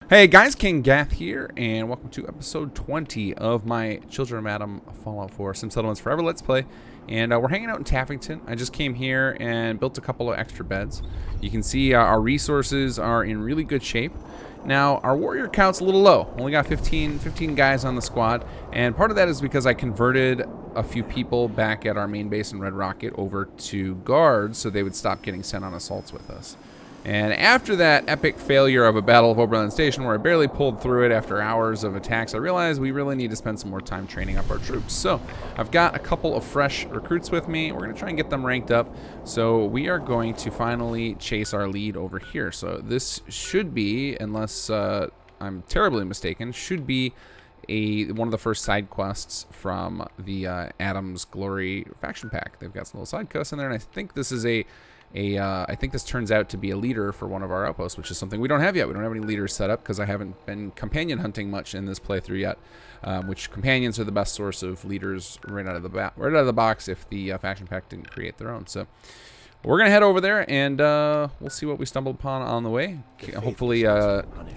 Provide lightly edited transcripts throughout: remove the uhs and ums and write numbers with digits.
Hey guys, kinggath here, and welcome to episode 20 of my Children of Adam Fallout 4 Sim Settlements Forever Let's Play. And we're hanging out in Taffington. I just came here and built a couple of extra beds. You can see our resources are in really good shape. Now, our warrior count's a little low. Only got 15 guys on the squad, and part of that is because I converted a few people back at our main base in Red Rocket over to guards so they would stop getting sent on assaults with us. And after that epic failure of a Battle of Oberlin Station where I barely pulled through it after hours of attacks, I realized we really need to spend some more time training up our troops. So I've got a couple of fresh recruits with me. We're going to try and get them ranked up. So we are going to finally chase our lead over here. So this should be, unless I'm terribly mistaken, should be one of the first side quests from the Adam's Glory faction pack. They've got some little side quests in there, and I think this is I think this turns out to be a leader for one of our outposts, which is something we don't have yet. We don't have any leaders set up because I haven't been companion hunting much in this playthrough yet. Which companions are the best source of leaders right out of the box if the faction pack didn't create their own. So we're gonna head over there and we'll see what we stumble upon on the way. Hopefully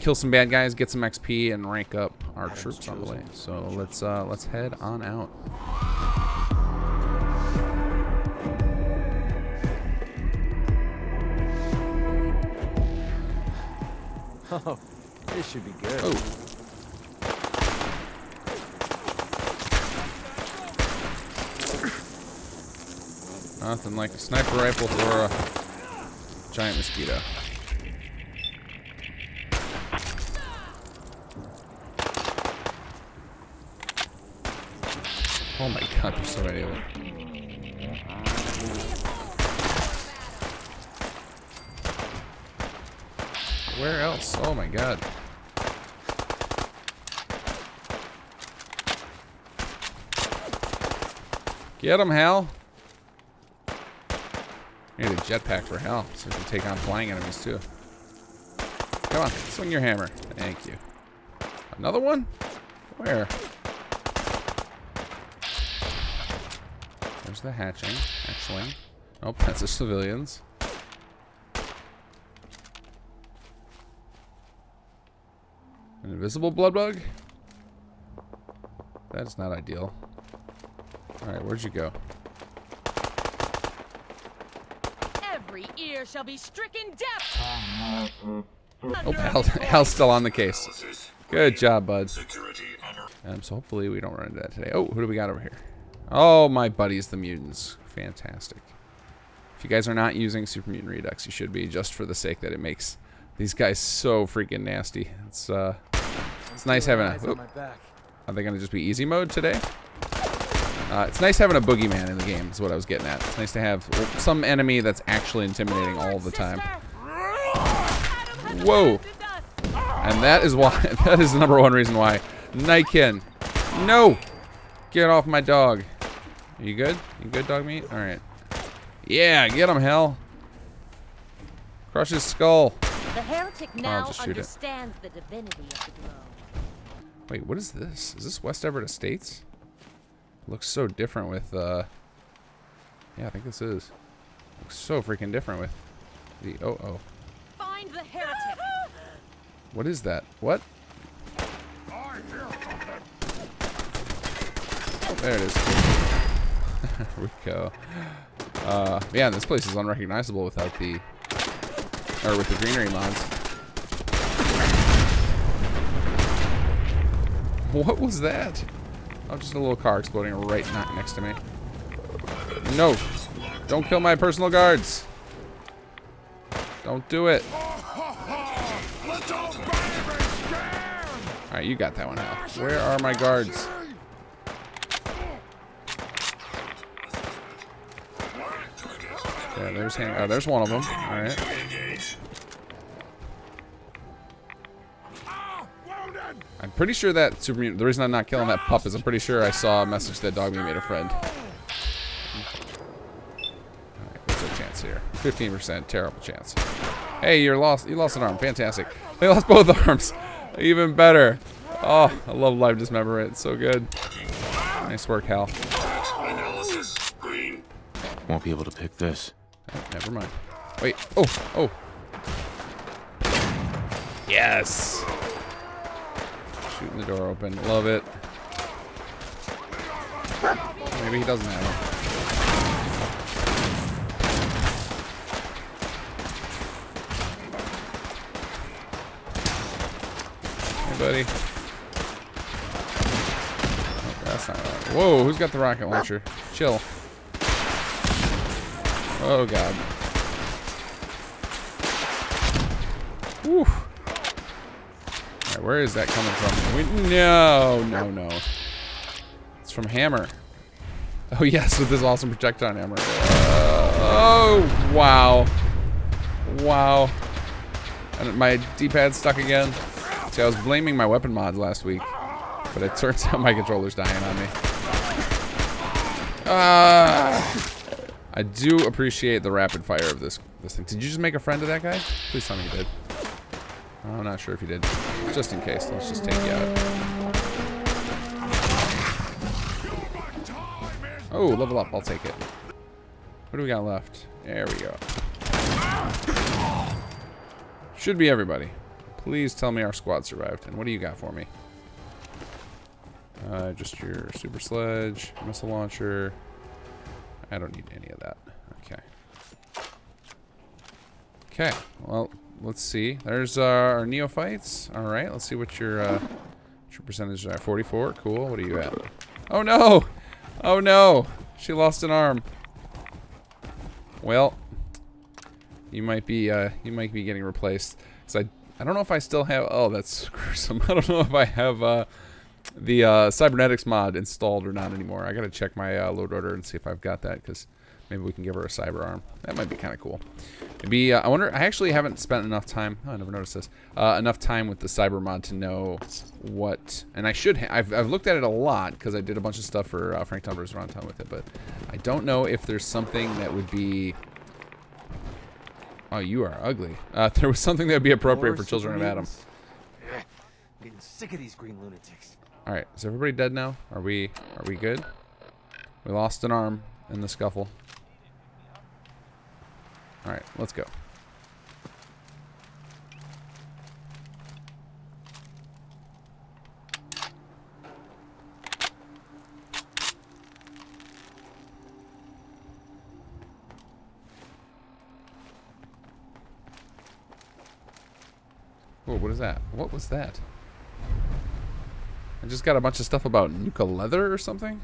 kill some bad guys, get some XP, and rank up our troops on the way. So let's head on out. Oh, this should be good. Oh. Nothing like a sniper rifle for a giant mosquito. Oh my god, there's so many of them. Where else? Oh my god. Get him, Hal. I need a jetpack for Hal so we can take on flying enemies too. Come on, swing your hammer. Thank you. Another one? Where? There's the hatchling. Nope, that's the civilians. An invisible blood bug? That's not ideal. Alright, where'd you go? Every ear shall be stricken deaf. Oh, Hal's still on the case. Good job, bud. So hopefully we don't run into that today. Oh, who do we got over here? Oh, my buddies, the mutants. Fantastic. If you guys are not using Super Mutant Redux, you should be, just for the sake that it makes these guys so freaking nasty. It's nice having a... Oh, are they going to just be easy mode today? It's nice having a boogeyman in the game, is what I was getting at. It's nice to have some enemy that's actually intimidating all the time. Whoa! And that is why... That is the #1 reason why. Nightkin! No! Get off my dog. Are you good? You good, dog meat? Alright. Yeah, get him, Hell. Crush his skull. The heretic now understands the divinity of the glow. Wait, what is this? Is this West Everett Estates? It looks so different with, yeah, I think this is. Looks so freaking different with the, oh. Find the heretic. What is that? What? Oh, there it is. Rico. Yeah, this place is unrecognizable without the, or with the greenery mods. What was that? Oh, just a little car exploding right next to me. No! Don't kill my personal guards! Don't do it! Alright, you got that one out. Where are my guards? Yeah, there's one of them. Alright. I'm pretty sure that the reason I'm not killing that pup is I'm pretty sure I saw a message that dog me made a friend. Alright, what's our chance here? 15%, terrible chance. Hey, you lost an arm, fantastic. They lost both arms. Even better. Oh, I love live dismemberment, it's so good. Nice work, Hal. Won't be able to pick this. Oh, never mind. Wait, oh. Yes! Shooting the door open. Love it. Maybe he doesn't have it. Hey, buddy. Oh, that's not right. Whoa, who's got the rocket launcher? Chill. Oh, God. Whew. Alright, where is that coming from? No. It's from Hammer. Oh, yes, with this awesome projectile hammer. Oh, wow. Wow. And my D-pad's stuck again. See, I was blaming my weapon mods last week, but it turns out my controller's dying on me. I do appreciate the rapid fire of this thing. Did you just make a friend of that guy? Please tell me you did. I'm not sure if you did. Just in case, let's just take you out. Oh, level up. I'll take it. What do we got left? There we go. Should be everybody. Please tell me our squad survived. And what do you got for me? Just your super sledge, missile launcher. I don't need any of that. Okay. Okay. Well, let's see. There's our neophytes. All right. Let's see what your percentage is. 44. Cool. What are you at? Oh no! Oh no! She lost an arm. Well, you might be getting replaced. Cause I don't know if I still have. Oh, that's gruesome. I don't know if I have the cybernetics mod installed or not anymore. I gotta check my load order and see if I've got that, because maybe we can give her a cyber arm. That might be kind of cool. Maybe I wonder. I actually haven't spent enough time. Oh, I never noticed this. Enough time with the cyber mod to know what. And I should. I've looked at it a lot because I did a bunch of stuff for Frank Tumblr's Runtime with it. But I don't know if there's something that would be. Oh, you are ugly. There was something that would be appropriate for Children of Adam. Getting sick of these green lunatics. All right, is everybody dead now? Are we good? We lost an arm in the scuffle. All right, let's go. Whoa, what is that? What was that? I just got a bunch of stuff about Nuka Leather or something?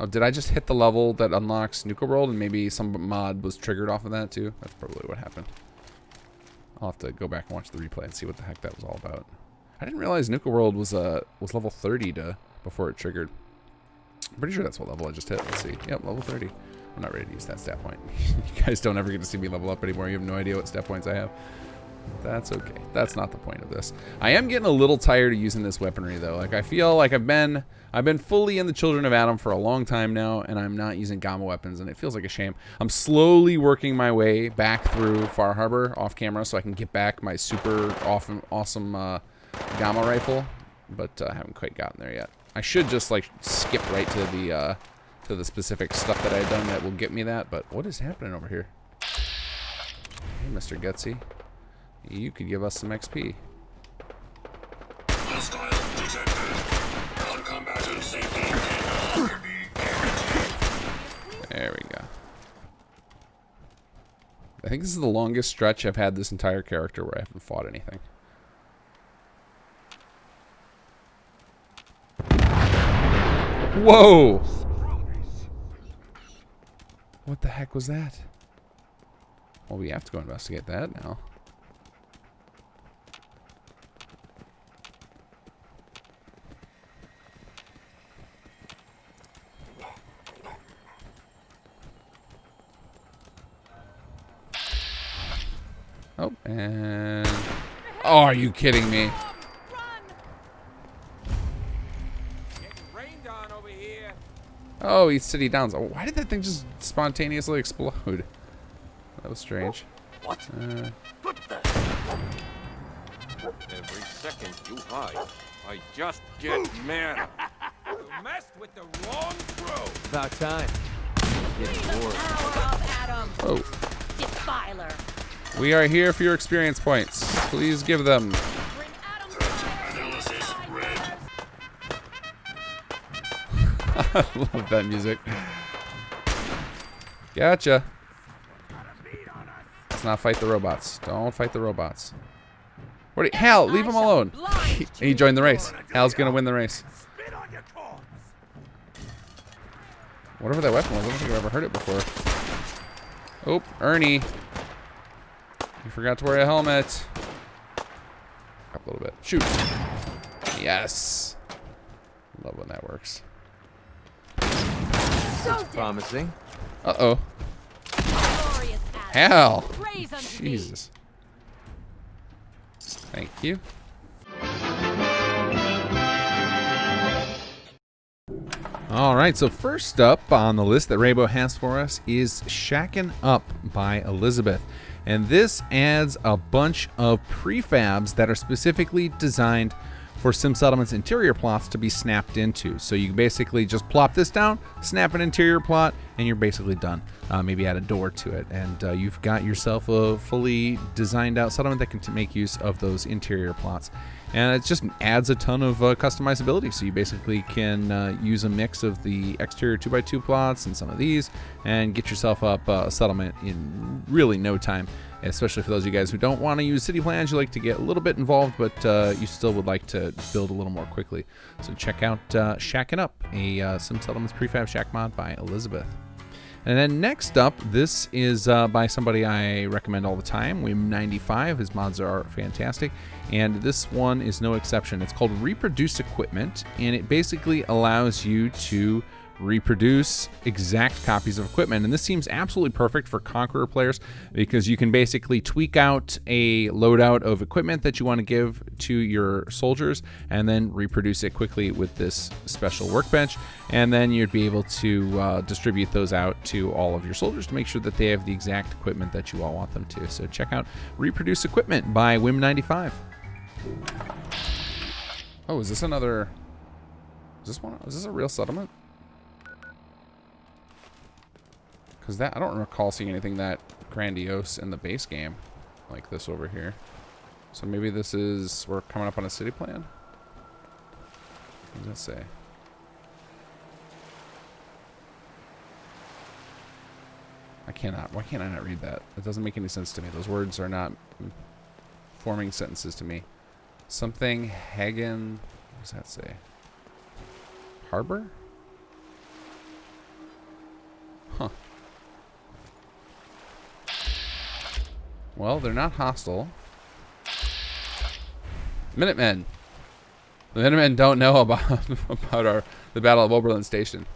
Oh, did I just hit the level that unlocks NukaWorld and maybe some mod was triggered off of that too? That's probably what happened. I'll have to go back and watch the replay and see what the heck that was all about. I didn't realize NukaWorld was level 30 before it triggered. I'm pretty sure that's what level I just hit. Let's see. Yep, level 30. I'm not ready to use that stat point. You guys don't ever get to see me level up anymore. You have no idea what stat points I have. That's okay. That's not the point of this. I am getting a little tired of using this weaponry though. Like I feel like I've been fully in the Children of Adam for a long time now, and I'm not using gamma weapons, and it feels like a shame. I'm slowly working my way back through Far Harbor off camera so I can get back my super awesome gamma rifle, but I haven't quite gotten there yet. I should just like skip right to the specific stuff that I've done that will get me that. But what is happening over here? Hey, Mr. Gutsy. You could give us some XP. Hostile detected. Non-combatant safety can no longer be guaranteed. There we go. I think this is the longest stretch I've had this entire character where I haven't fought anything. Whoa! What the heck was that? Well, we have to go investigate that now. Oh, and... Oh, are you kidding me? Oh, he's city downs. Oh, why did that thing just spontaneously explode? That was strange. What? Every second you hide, I just get mad. You messed with the wrong crew. About time. Getting bored. Power of Adam. Oh. Defiler. We are here for your experience points. Please give them. Bring Adam fire. I love that music. Gotcha. Let's not fight the robots. Don't fight the robots. Hal, leave him alone. He joined the race. Hal's gonna win the race. Whatever that weapon was, I don't think I've ever heard it before. Oh, Ernie. You forgot to wear a helmet. Up a little bit. Shoot. Yes. Love when that works. That's promising. Uh-oh. Hal. Jesus. Thank you. All right, so first up on the list that Raybo has for us is Shacking Up by Elizabeth. And this adds a bunch of prefabs that are specifically designed for SimSettlement's interior plots to be snapped into. So you basically just plop this down, snap an interior plot, and you're basically done. Maybe add a door to it, and you've got yourself a fully designed out settlement that can make use of those interior plots. And it just adds a ton of customizability. So you basically can use a mix of the exterior 2x2 plots and some of these, and get yourself up a settlement in really no time. Especially for those of you guys who don't want to use city plans, you like to get a little bit involved, but you still would like to build a little more quickly. So check out Shacking Up, a SimSettlements prefab shack mod by Elizabeth. And then next up, this is by somebody I recommend all the time, Wim95. His mods are fantastic, and this one is no exception. It's called Reproduce Equipment, and it basically allows you to reproduce exact copies of equipment. And this seems absolutely perfect for Conqueror players because you can basically tweak out a loadout of equipment that you want to give to your soldiers and then reproduce it quickly with this special workbench. And then you'd be able to distribute those out to all of your soldiers to make sure that they have the exact equipment that you all want them to. So check out Reproduce Equipment by Wim95. Oh, is this another... Is this a real settlement? Because I don't recall seeing anything that grandiose in the base game like this over here. So maybe this is, we're coming up on a city plan? What does that say? Why can't I not read that? It doesn't make any sense to me. Those words are not forming sentences to me. Something Hagen, what does that say? Harbor? Huh. Well, they're not hostile. Minutemen. The Minutemen don't know about the Battle of Oberlin Station.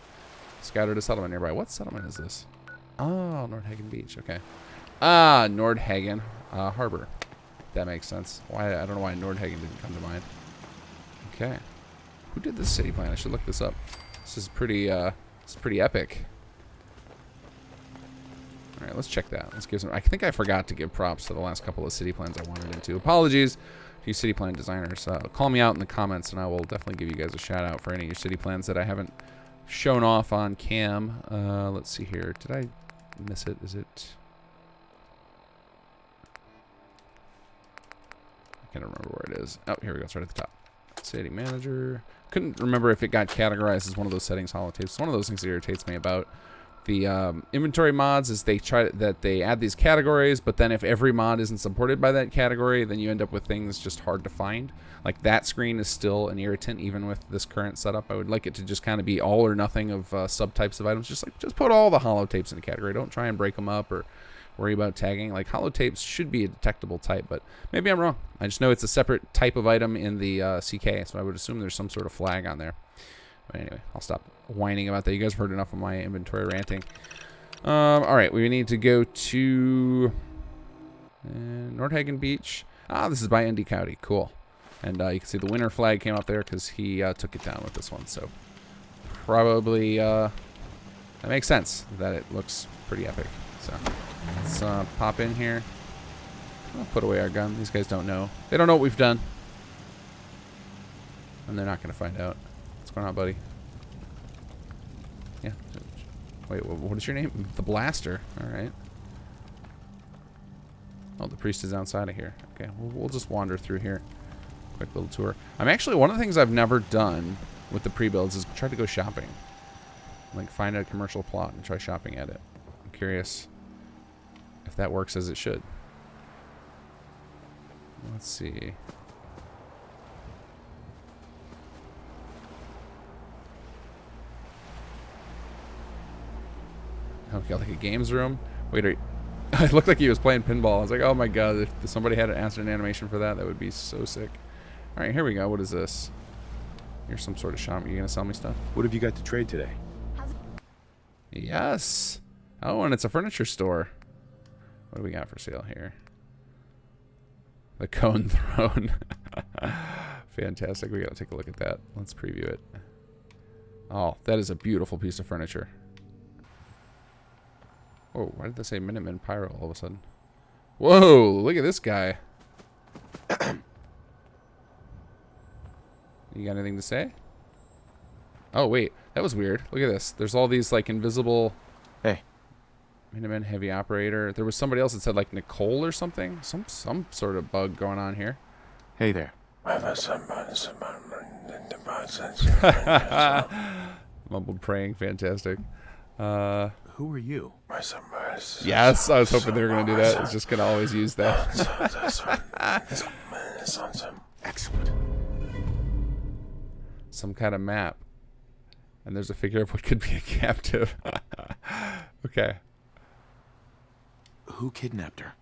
Scattered a settlement nearby. What settlement is this? Oh, Nordhagen Beach. Okay. Ah, Nordhagen Harbor. That makes sense. Why? I don't know why Nordhagen didn't come to mind. Okay. Who did this city plan? I should look this up. This is pretty epic. All right, let's check that. Let's give some. I think I forgot to give props to the last couple of city plans I wanted into. Apologies to you city plan designers. Call me out in the comments, and I will definitely give you guys a shout out for any of your city plans that I haven't shown off on cam. Let's see here. Did I miss it? Is it? I can't remember where it is. Oh, here we go. It's right at the top. City manager. Couldn't remember if it got categorized as one of those settings holotapes. It's one of those things that irritates me about the inventory mods is they add these categories, but then if every mod isn't supported by that category, then you end up with things just hard to find. Like that screen is still an irritant even with this current setup. I would like it to just kind of be all or nothing of subtypes of items. Just put all the holotapes in a category. Don't try and break them up or worry about tagging. Like holotapes should be a detectable type, but maybe I'm wrong. I just know it's a separate type of item in the CK, so I would assume there's some sort of flag on there. But anyway, I'll stop whining about that. You guys have heard enough of my inventory ranting. All right, we need to go to Nordhagen Beach. Ah, this is by Indy County. Cool. And you can see the winner flag came up there because he took it down with this one. So probably that makes sense that it looks pretty epic. So let's pop in here. I'll put away our gun. These guys don't know. They don't know what we've done. And they're not going to find out. What's going on, buddy? Yeah. Wait, what is your name? The Blaster. All right. Oh, the priest is outside of here. Okay, we'll just wander through here. Quick little tour. I'm actually, one of the things I've never done with the pre-builds is try to go shopping. Like, find a commercial plot and try shopping at it. I'm curious if that works as it should. Let's see. Oh, we got like a games room. Wait, it looked like he was playing pinball. I was like, oh my god, if somebody had an animation for that, that would be so sick. All right, here we go. What is this? Here's some sort of shop. Are you gonna sell me stuff? What have you got to trade today? Yes. Oh, and it's a furniture store. What do we got for sale here? The Cone Throne. Fantastic. We gotta take a look at that. Let's preview it. Oh, that is a beautiful piece of furniture. Whoa, why did they say Minuteman Pyro all of a sudden? Whoa, look at this guy. You got anything to say? Oh, wait. That was weird. Look at this. There's all these, like, invisible... Hey. Minuteman Heavy Operator. There was somebody else that said, like, Nicole or something. Some sort of bug going on here. Hey there. Mumbled praying. Fantastic. Who are you? Yes, I was hoping they were going to do that. It's just going to always use that. Excellent. Some kind of map. And there's a figure of what could be a captive. Okay. Who kidnapped her?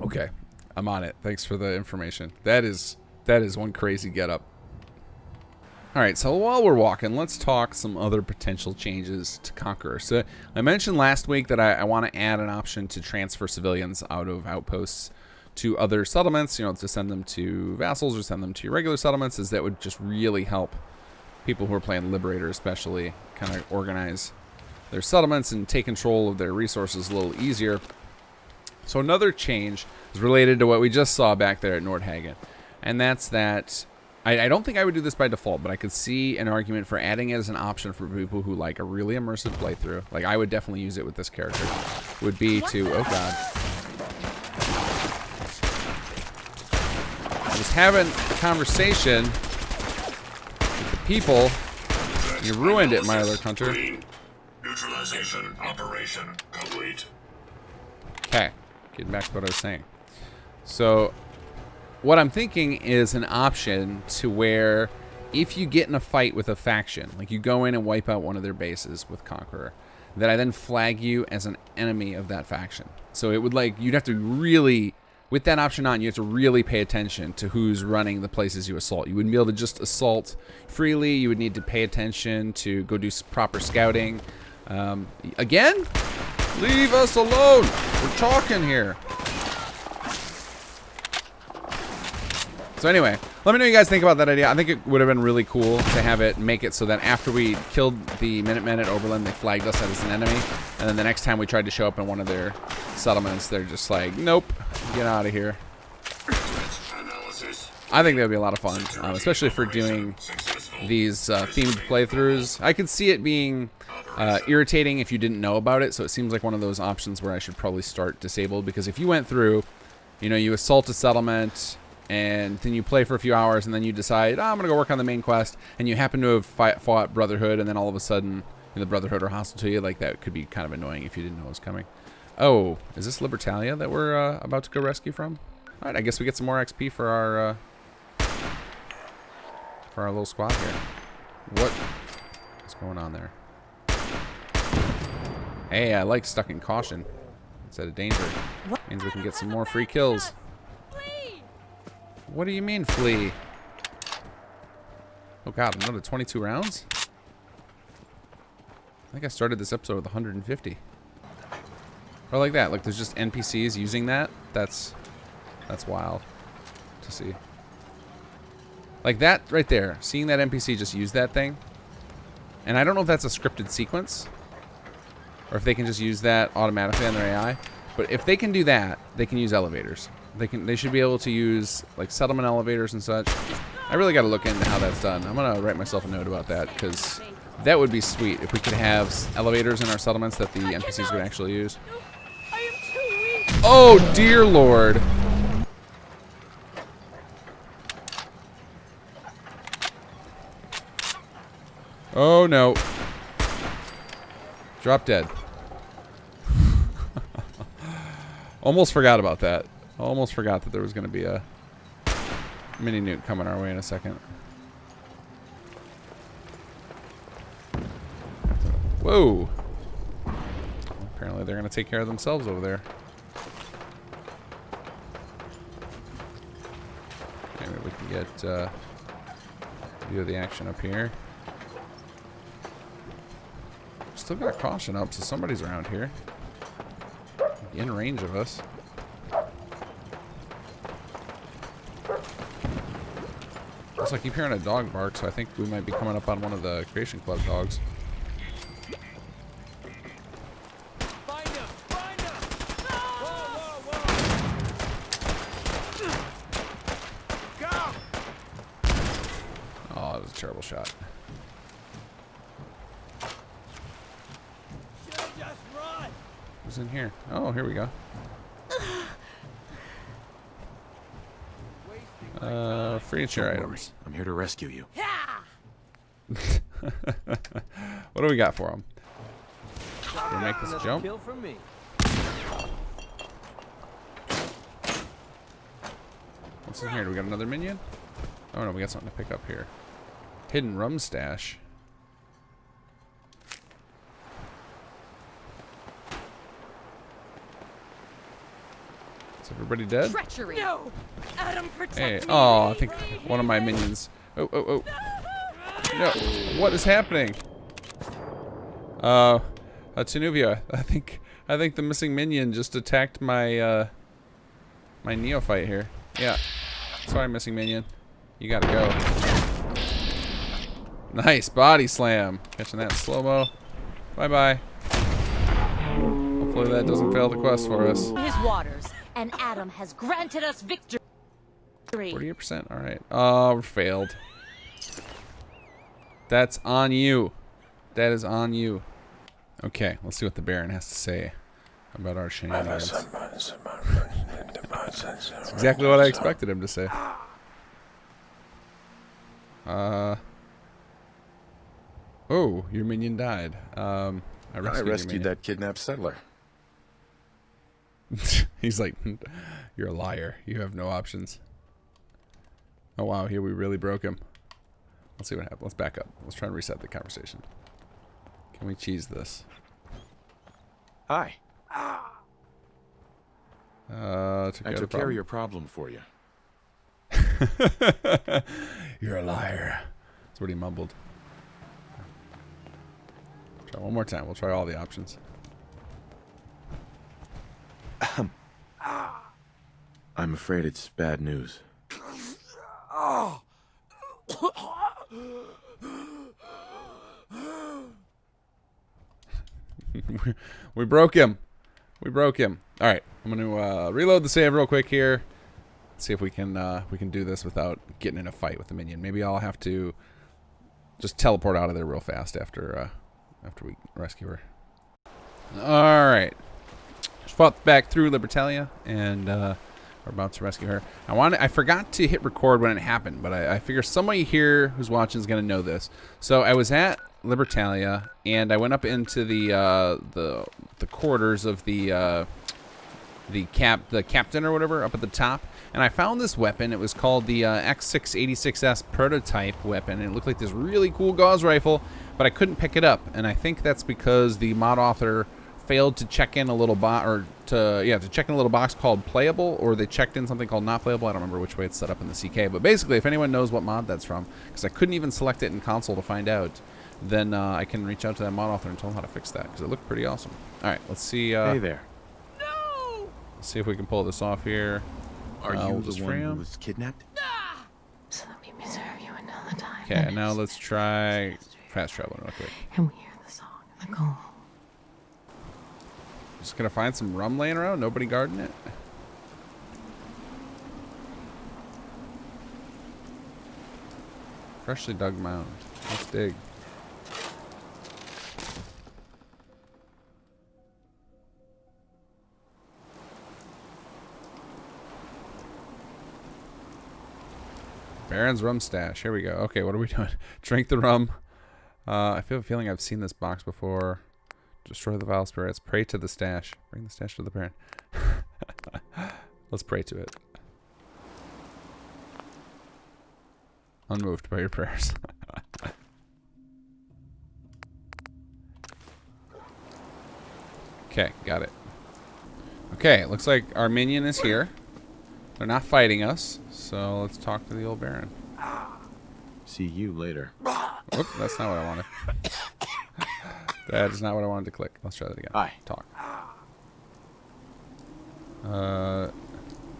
Okay. I'm on it. Thanks for the information. That is one crazy getup. All right, so while we're walking, let's talk some other potential changes to Conqueror. So I mentioned last week that I want to add an option to transfer civilians out of outposts to other settlements, you know, to send them to vassals or send them to your regular settlements, as that would just really help people who are playing Liberator especially kind of organize their settlements and take control of their resources a little easier. So another change is related to what we just saw back there at Nordhagen, and that's that I don't think I would do this by default, but I could see an argument for adding it as an option for people who like a really immersive playthrough. Like, I would definitely use it with this character. Would be to, oh god. I was having a conversation with the people. You ruined it, my other hunter. Neutralization operation complete. Okay, getting back to what I was saying. So, what I'm thinking is an option to where if you get in a fight with a faction, like you go in and wipe out one of their bases with Conqueror, that I then flag you as an enemy of that faction. So it would, like, you'd have to really, with that option on, you have to really pay attention to who's running the places you assault. You wouldn't be able to just assault freely. You would need to pay attention to go do proper scouting. Again? Leave us alone. We're talking here. So anyway, let me know what you guys think about that idea. I think it would have been really cool to have it, make it so that after we killed the Minutemen at Oberlin, they flagged us as an enemy. And then the next time we tried to show up in one of their settlements, they're just like, nope, get out of here. I think that would be a lot of fun, especially for doing these themed playthroughs. I could see it being irritating if you didn't know about it, so it seems like one of those options where I should probably start disabled, because if you went through, you know, you assault a settlement, and then you play for a few hours, and then you decide, oh, I'm going to go work on the main quest, and you happen to have fought Brotherhood, and then all of a sudden, you know, the Brotherhood are hostile to you, like that could be kind of annoying if you didn't know it was coming. Oh, is this Libertalia that we're about to go rescue from? All right, I guess we get some more XP for our little squad here. What's going on there? Hey, I like stuck in caution instead of danger. Means we can get some more free kills. What do you mean, flee? Oh god, another 22 rounds? I think I started this episode with 150. Or like that, like there's just NPCs using that. That's wild to see. Like that right there, seeing that NPC just use that thing. And I don't know if that's a scripted sequence, or if they can just use that automatically on their AI. But if they can do that, they can use elevators. They should be able to use like settlement elevators and such. I really got to look into how that's done. I'm gonna write myself a note about that, because that would be sweet if we could have elevators in our settlements that the NPCs would actually use. Oh dear lord! Oh no. Drop dead. Almost forgot about that. Almost forgot that there was going to be a mini nuke coming our way in a second. Whoa. Apparently they're going to take care of themselves over there. Maybe we can get a view of the action up here. Still got caution up, so somebody's around here. In range of us. Looks like I keep hearing a dog bark, so I think we might be coming up on one of the Creation Club dogs. Find him! Find him! Whoa, whoa, whoa! Go! Oh, that was a terrible shot. Should've just run! Who's in here? Oh, here we go. Free and share items. I'm here to rescue you. What do we got for him? Can we make this jump? Kill from me. What's in here? Do we got another minion? Oh no, we got something to pick up here. Hidden rum stash. Is everybody dead? Treachery. No. Adam, protect Hey, me. oh, I think one of my minions. Oh, oh, oh. No, what is happening? Tenuvia, I think the missing minion just attacked my my neophyte here. Yeah. Sorry, missing minion. You gotta go. Nice body slam. Catching that in slow-mo. Bye-bye. Hopefully that doesn't fail the quest for us. His waters, and Adam has granted us victory. 48%. All right. Oh, we failed. That's on you. That is on you. Okay, let's see what the Baron has to say about our shenanigans. That's exactly what I expected him to say. Oh, your minion died. I rescued that kidnapped settler. He's like, you're a liar. You have no options. Oh wow, here we really broke him. Let's see what happens. Let's back up. Let's try and reset the conversation. Can we cheese this? Hi. I took care of your problem for you. You're a liar. That's what he mumbled. Try one more time. We'll try all the options. I'm afraid it's bad news. We broke him. We broke him. All right, I'm gonna reload the save real quick here. See if we can do this without getting in a fight with the minion. Maybe I'll have to just teleport out of there real fast after we rescue her. All right, just fought back through Libertalia, and we're about to rescue her. I forgot to hit record when it happened, but I figure somebody here who's watching is gonna know this. So I was at Libertalia, and I went up into the quarters of the captain or whatever up at the top, and I found this weapon. It was called the X686S prototype weapon, and it looked like this really cool gauze rifle, but I couldn't pick it up, and I think that's because the mod author failed to check in a little to check in a little box called playable, or they checked in something called not playable. I don't remember which way it's set up in the CK, but basically, if anyone knows what mod that's from, because I couldn't even select it in console to find out, then I can reach out to that mod author and tell them how to fix that, because it looked pretty awesome. All right, let's see. Hey there. Let's see if we can pull this off here. Are you we'll the just one free who him. was kidnapped? So let me serve you another time. Okay, now let's try fast traveling real quick. And we hear the song of the goal. Just gonna find some rum laying around. Nobody guarding it. Freshly dug mound. Let's dig. Baron's rum stash. Here we go. Okay, what are we doing? Drink the rum. I feel a feeling I've seen this box before. Destroy the vile spirits. Pray to the stash. Bring the stash to the parent. Let's pray to it. Unmoved by your prayers. Okay, got it. Okay, looks like our minion is here. They're not fighting us, so let's talk to the old Baron. See you later. Whoop, that's not what I wanted. That is not what I wanted to click. Let's try that again. Hi. Talk.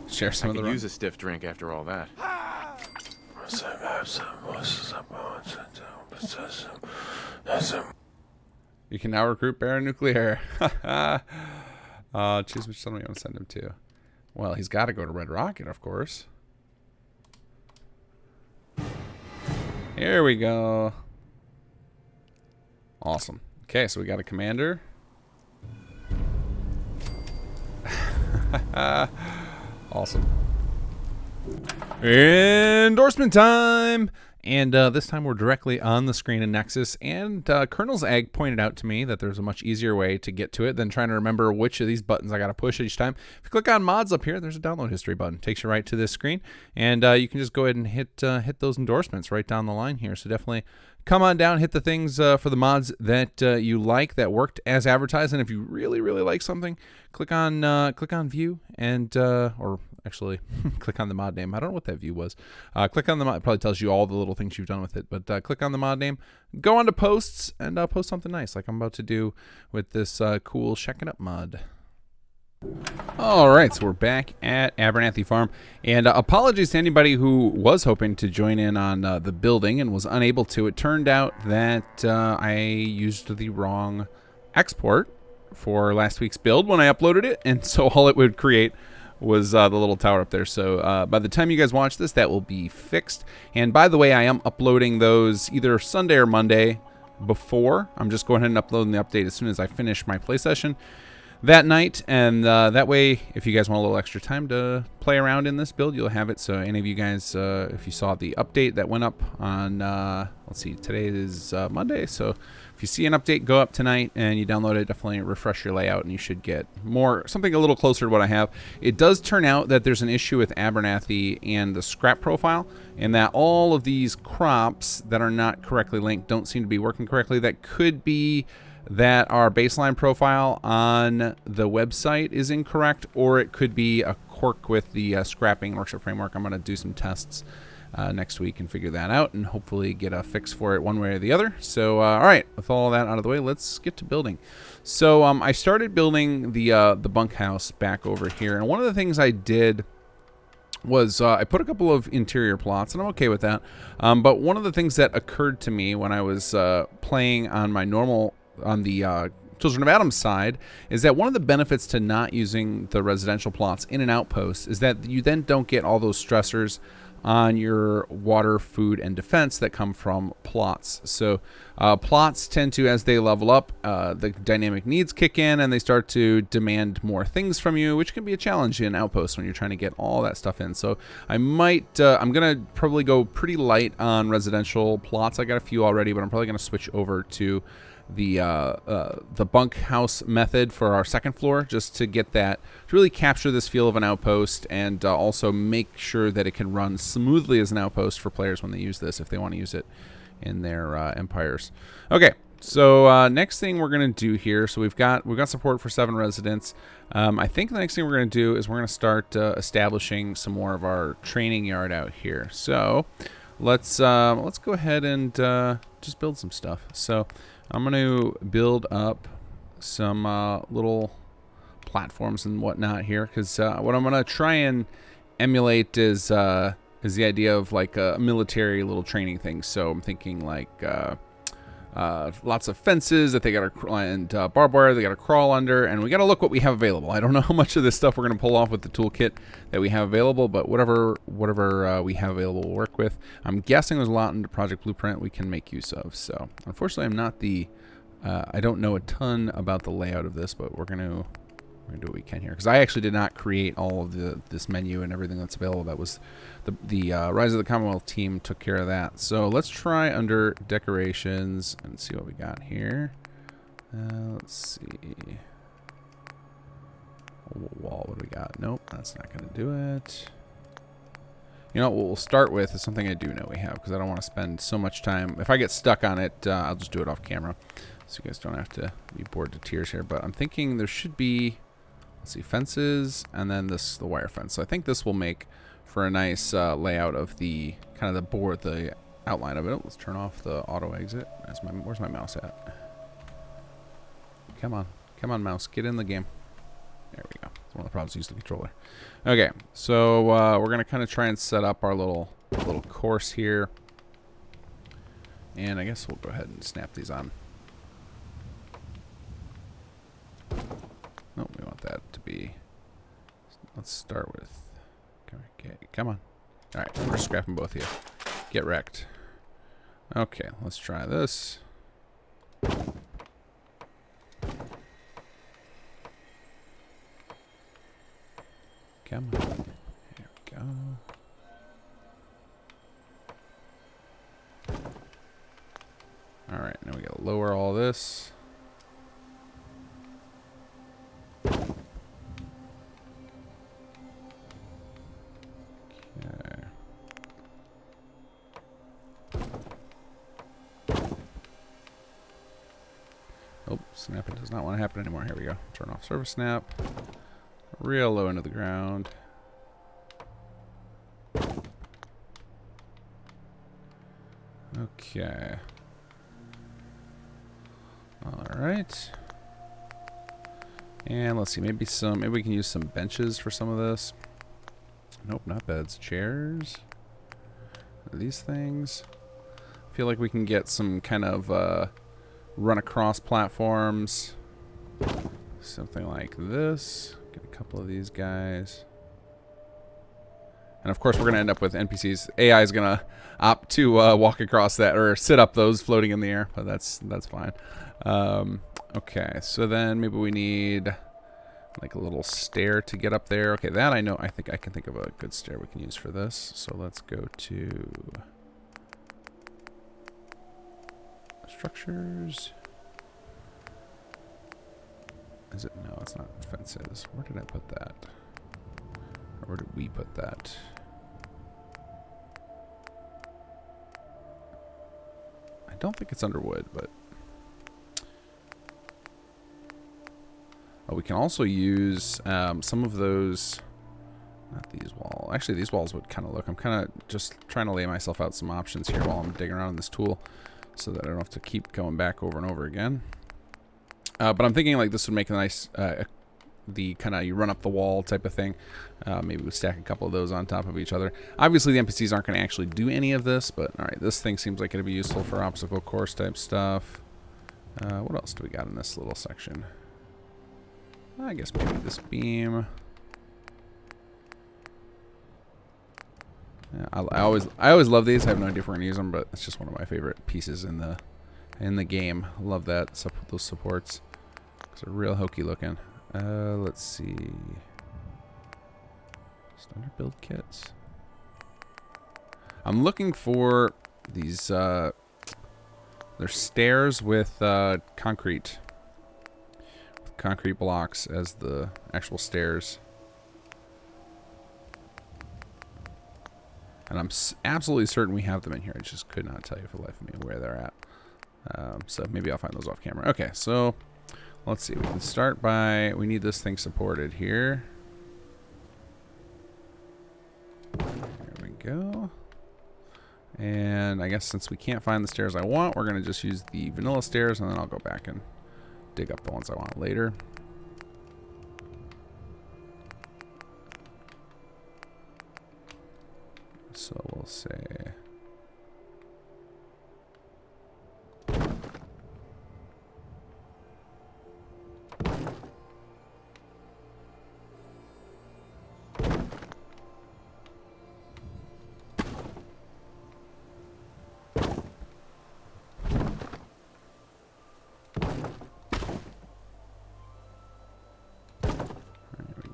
Share some I of the could run. use a stiff drink after all that. You can now recruit Baron Nuclear. Choose which settlement you want to send him to. Well, he's got to go to Red Rocket, of course. Here we go. Awesome. Okay, so we got a commander. Awesome. Endorsement time! And this time we're directly on the screen in Nexus, and Colonel's Egg pointed out to me that there's a much easier way to get to it than trying to remember which of these buttons I got to push each time. If you click on mods up here, there's a download history button. Takes you right to this screen, and you can just go ahead and hit those endorsements right down the line here. So definitely come on down, hit the things for the mods that you like, that worked as advertised, and if you really, really like something, click on view and or actually click on the mod name. I don't know what that view was. Click on the mod. It probably tells you all the little things you've done with it, but click on the mod name, go on to posts, and post something nice like I'm about to do with this cool Shecking Up mod. Alright, so we're back at Abernathy Farm, and apologies to anybody who was hoping to join in on the building and was unable to. It turned out that I used the wrong export for last week's build when I uploaded it, and so all it would create was the little tower up there. So by the time you guys watch this, that will be fixed. And by the way, I am uploading those either Sunday or Monday before. I'm just going ahead and uploading the update as soon as I finish my play session that night, and that way, if you guys want a little extra time to play around in this build, you'll have it. So any of you guys, if you saw the update that went up on, let's see, today is Monday, so if you see an update go up tonight and you download it, definitely refresh your layout and you should get something a little closer to what I have. It does turn out that there's an issue with Abernathy and the scrap profile, and that all of these crops that are not correctly linked don't seem to be working correctly. That could be that our baseline profile on the website is incorrect, or it could be a quirk with the scrapping workshop framework. I'm going to do some tests next week and figure that out and hopefully get a fix for it one way or the other. So all right, with all that out of the way, let's get to building. So I started building the bunkhouse back over here, and one of the things I did was I put a couple of interior plots, and I'm okay with that, but one of the things that occurred to me when I was playing on my normal on the Children of Adam side is that one of the benefits to not using the residential plots in an outpost is that you then don't get all those stressors on your water, food, and defense that come from plots. So plots tend to, as they level up, the dynamic needs kick in and they start to demand more things from you, which can be a challenge in outposts when you're trying to get all that stuff in. So I'm gonna probably go pretty light on residential plots. I got a few already, but I'm probably gonna switch over to the bunkhouse method for our second floor, just to get that, to really capture this feel of an outpost, and also make sure that it can run smoothly as an outpost for players when they use this, if they want to use it in their empires. Okay, so next thing we're gonna do here, so we've got support for 7 residents. I think the next thing we're gonna do is we're gonna start establishing some more of our training yard out here. So let's go ahead and just build some stuff. So I'm going to build up some little platforms and whatnot here, because what I'm going to try and emulate is the idea of like a military little training thing. So I'm thinking like lots of fences that they got to, and barbed wire they got to crawl under, and we got to look what we have available. I don't know how much of this stuff we're going to pull off with the toolkit that we have available, but whatever we have available we'll work with. I'm guessing there's a lot in the project blueprint we can make use of. So unfortunately I'm not the I don't know a ton about the layout of this, but we're going to We're gonna do what we can here, because I actually did not create all of this menu and everything that's available. That was the Rise of the Commonwealth team took care of that. So let's try under decorations and see what we got here. Let's see. Wall, what do we got? Nope, that's not gonna do it. You know what we'll start with is something I do know we have, because I don't want to spend so much time. If I get stuck on it, I'll just do it off camera, so you guys don't have to be bored to tears here. But I'm thinking there should be, let's see, fences, and then the wire fence. So I think this will make for a nice layout of the kind of the board, the outline of it. Let's turn off the auto exit. Where's my mouse at? Come on, mouse, get in the game. There we go. It's one of the problems using the controller. Okay, so we're gonna kind of try and set up our little course here, and I guess we'll go ahead and snap these on. No, we want that to be. Let's start with. Okay, come on. All right, we're scrapping both of you. Get wrecked. Okay, let's try this. Come on. Here we go. Alright, now we gotta lower all this. Okay. Oh, snapping does not want to happen anymore. Here we go. Turn off surface snap. Real low into the ground. Okay. Alright. And let's see, maybe we can use some benches for some of this. Nope, not beds. Chairs. These things. I feel like we can get some kind of run across platforms. Something like this. Get a couple of these guys. And of course we're going to end up with NPCs. AI is going to opt to walk across that or sit up those floating in the air, but that's fine. Okay, so then maybe we need like a little stair to get up there. Okay, that I know. I think I can think of a good stair we can use for this. So let's go to structures. Is it? No, it's not fences. Where did I put that? Or where did we put that? I don't think it's under wood, but... Oh, we can also use some of those... Not these walls. Actually, these walls would kind of look... I'm kind of just trying to lay myself out some options here while I'm digging around in this tool, so that I don't have to keep going back over and over again. But I'm thinking like this would make a nice, the kind of you run up the wall type of thing. Maybe we stack a couple of those on top of each other. Obviously the NPCs aren't going to actually do any of this, but alright, this thing seems like it'd be useful for obstacle course type stuff. What else do we got in this little section? I guess maybe this beam. Yeah, I always love these. I have no idea if we're going to use them, but it's just one of my favorite pieces in the game. I love that, those supports. They're real hokey looking. Let's see. Standard build kits. I'm looking for these. They're stairs with concrete blocks as the actual stairs. And I'm absolutely certain we have them in here. I just could not tell you for the life of me where they're at. So maybe I'll find those off camera. Okay, so let's see. We can start by... We need this thing supported here. There we go. And I guess since we can't find the stairs I want, we're going to just use the vanilla stairs, and then I'll go back and dig up the ones I want later. So we'll say...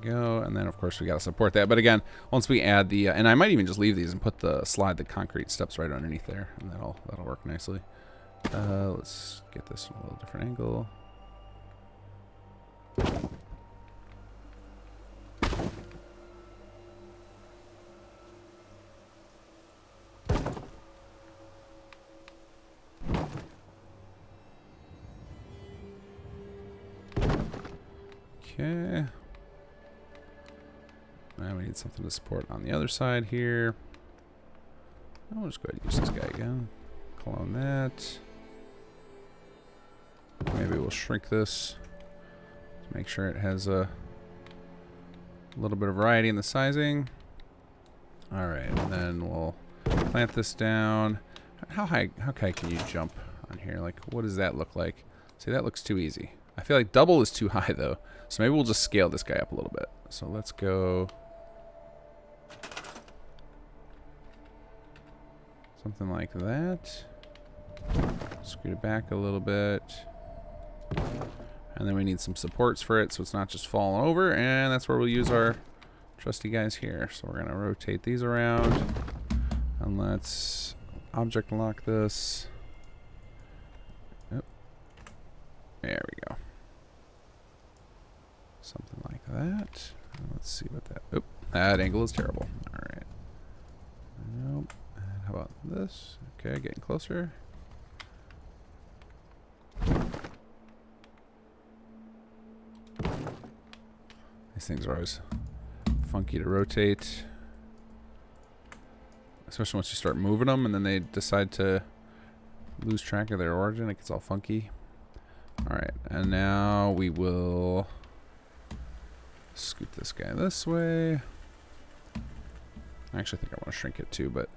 go. And then, of course, we got to support that. But again, once we add the... and I might even just leave these and put the concrete steps right underneath there. And that'll work nicely. Let's get this in a little different angle. Okay. Now we need something to support on the other side here. I'll just go ahead and use this guy again. Clone that. Maybe we'll shrink this to make sure it has a little bit of variety in the sizing. Alright, and then we'll plant this down. How high can you jump on here? Like, what does that look like? See, that looks too easy. I feel like double is too high, though. So maybe we'll just scale this guy up a little bit. So let's go... something like that. Scoot it back a little bit. And then we need some supports for it so it's not just falling over. And that's where we'll use our trusty guys here. So we're going to rotate these around. And let's object lock this. Yep. There we go. Something like that. Let's see what that... oop, that angle is terrible. All right. Nope. And how about this? Okay, getting closer. These things are always funky to rotate. Especially once you start moving them and then they decide to lose track of their origin. It gets all funky. Alright, and now we will scoot this guy this way. I actually think I want to shrink it too, but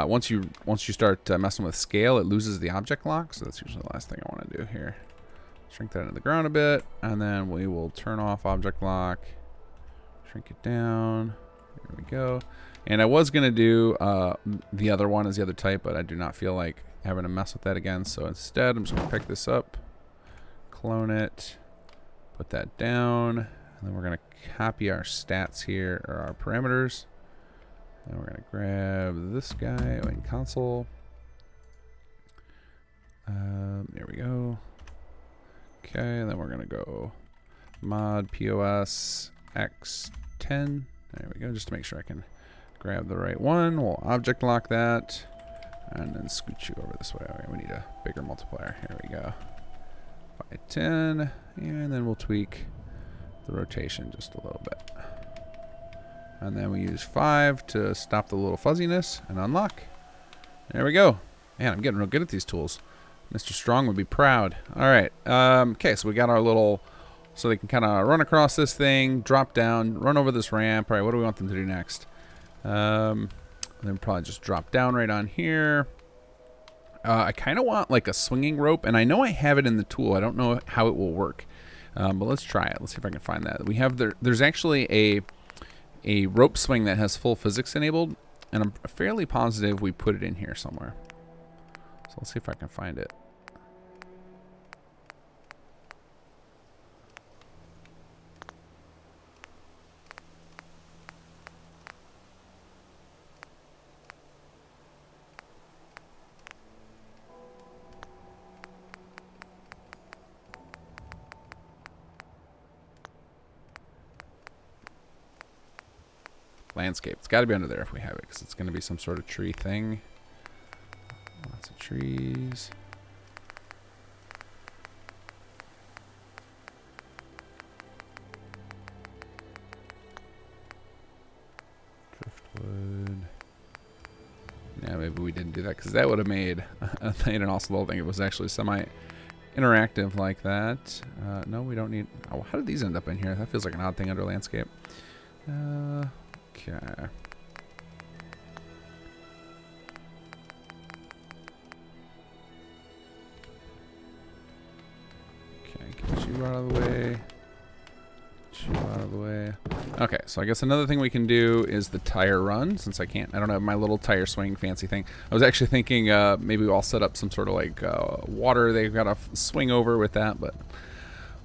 once you start messing with scale, it loses the object lock, so that's usually the last thing I want to do here. Shrink that into the ground a bit, and then we will turn off object lock, shrink it down. There we go. And I was going to do the other one as the other type, but I do not feel like having to mess with that again, so instead I'm just going to pick this up, clone it, put that down, and then we're going to copy our stats here, or our parameters. And we're going to grab this guy in console. There we go. Okay, and then we're going to go mod POS X10. There we go, just to make sure I can grab the right one. We'll object lock that and then scoot you over this way. Okay, we need a bigger multiplier. Here we go. By 10, and then we'll tweak the rotation just a little bit. And then we use 5 to stop the little fuzziness and unlock. There we go. Man, I'm getting real good at these tools. Mr. Strong would be proud. All right. Okay, so we got our little... so they can kind of run across this thing, drop down, run over this ramp. All right, what do we want them to do next? Then probably just drop down right on here. I kind of want like a swinging rope, and I know I have it in the tool. I don't know how it will work, but let's try it. Let's see if I can find that. We have there's actually a rope swing that has full physics enabled, and I'm fairly positive we put it in here somewhere. So let's see if I can find it. Landscape. It's got to be under there if we have it, because it's going to be some sort of tree thing. Lots of trees. Driftwood. Yeah, maybe we didn't do that, because that would have made an awesome little thing. It was actually semi-interactive like that. No, we don't need... oh, how did these end up in here? That feels like an odd thing under landscape. Okay. Okay, get you out of the way. Get you out of the way. Okay, so I guess another thing we can do is the tire run, since I don't have my little tire swing fancy thing. I was actually thinking maybe I'll set up some sort of like water they've got to swing over with that, but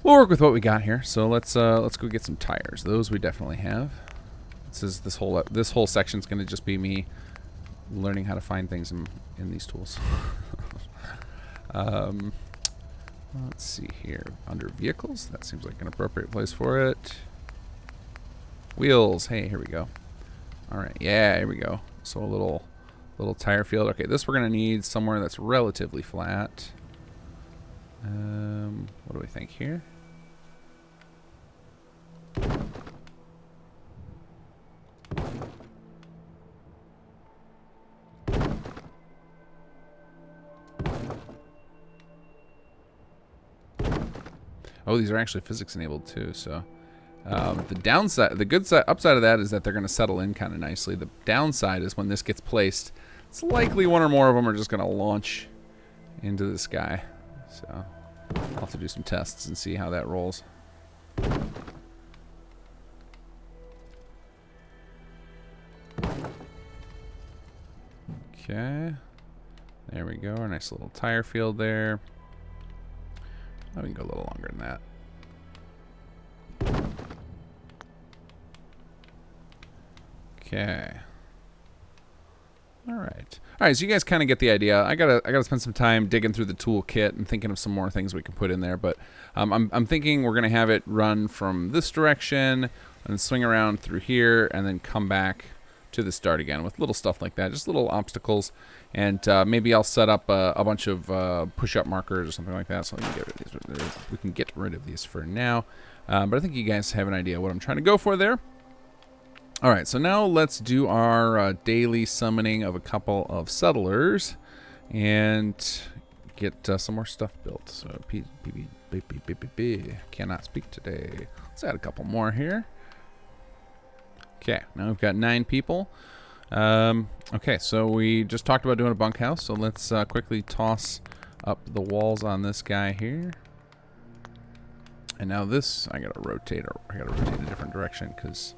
we'll work with what we got here. So let's go get some tires. Those we definitely have. This whole section's going to just be me learning how to find things in these tools. Let's see here. Under vehicles, that seems like an appropriate place for it. Wheels. Hey, here we go. All right, yeah, here we go. So a little tire field. Okay, this we're gonna need somewhere that's relatively flat. What do we think here? Oh, these are actually physics enabled too, so the downside, upside of that is that they're going to settle in kind of nicely. The downside is when this gets placed, it's likely one or more of them are just going to launch into the sky. So I'll have to do some tests and see how that rolls. Okay, there we go. Our nice little tire field there. Oh, we can go a little longer than that. Okay. All right. All right. So you guys kind of get the idea. I gotta spend some time digging through the toolkit and thinking of some more things we can put in there. But I'm thinking we're gonna have it run from this direction and swing around through here and then come back to the start again with little stuff like that, just little obstacles. And maybe I'll set up a bunch of push-up markers or something like that, so we can get rid of these for now. But I think you guys have an idea what I'm trying to go for there. All right, so now let's do our daily summoning of a couple of settlers and get some more stuff built. So cannot speak today. Let's add a couple more here. Okay, now we've got 9 people. Okay, so we just talked about doing a bunkhouse, so let's quickly toss up the walls on this guy here. And now this, I gotta rotate a different direction because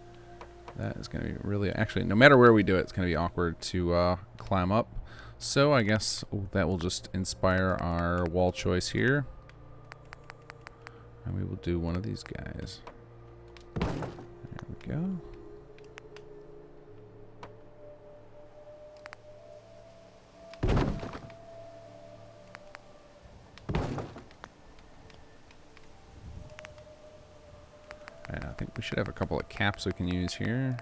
that is gonna be really, actually, no matter where we do it, it's gonna be awkward to climb up. So I guess that will just inspire our wall choice here. And we will do one of these guys. There we go. I think we should have a couple of caps we can use here.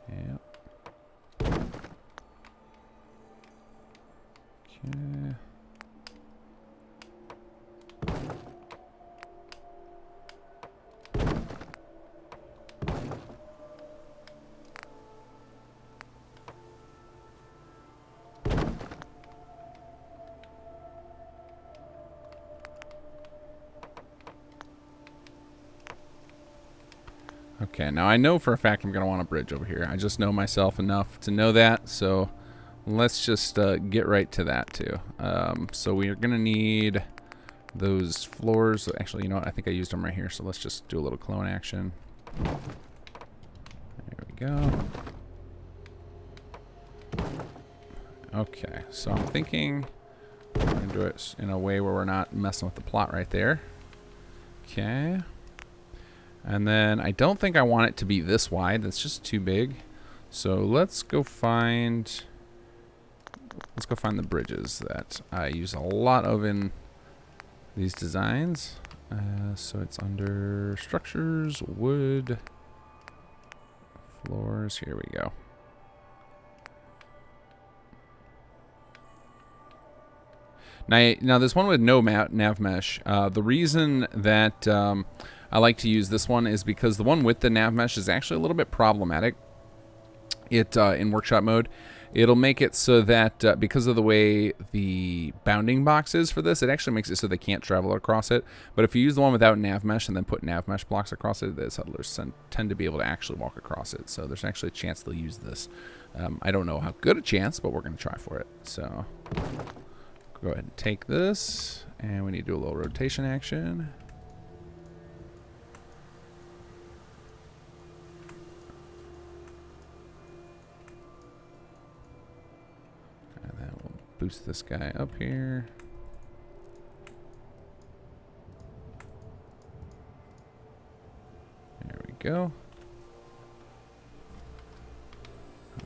Yep. Okay. Okay, now I know for a fact I'm going to want a bridge over here. I just know myself enough to know that, so let's just get right to that too. So we are going to need those floors. Actually, you know what? I think I used them right here, so let's just do a little clone action. There we go. Okay, so I'm thinking we're going to do it in a way where we're not messing with the plot right there. Okay. And then I don't think I want it to be this wide. That's just too big. So let's go find the bridges that I use a lot of in these designs. So it's under structures, wood, floors. Here we go. Now this one with no nav mesh. The reason that I like to use this one is because the one with the nav mesh is actually a little bit problematic. In workshop mode, it'll make it so that because of the way the bounding box is for this, it actually makes it so they can't travel across it. But if you use the one without nav mesh and then put nav mesh blocks across it, the settlers tend to be able to actually walk across it. So there's actually a chance they'll use this. I don't know how good a chance, but we're going to try for it. So go ahead and take this, and we need to do a little rotation action. Boost this guy up here. go.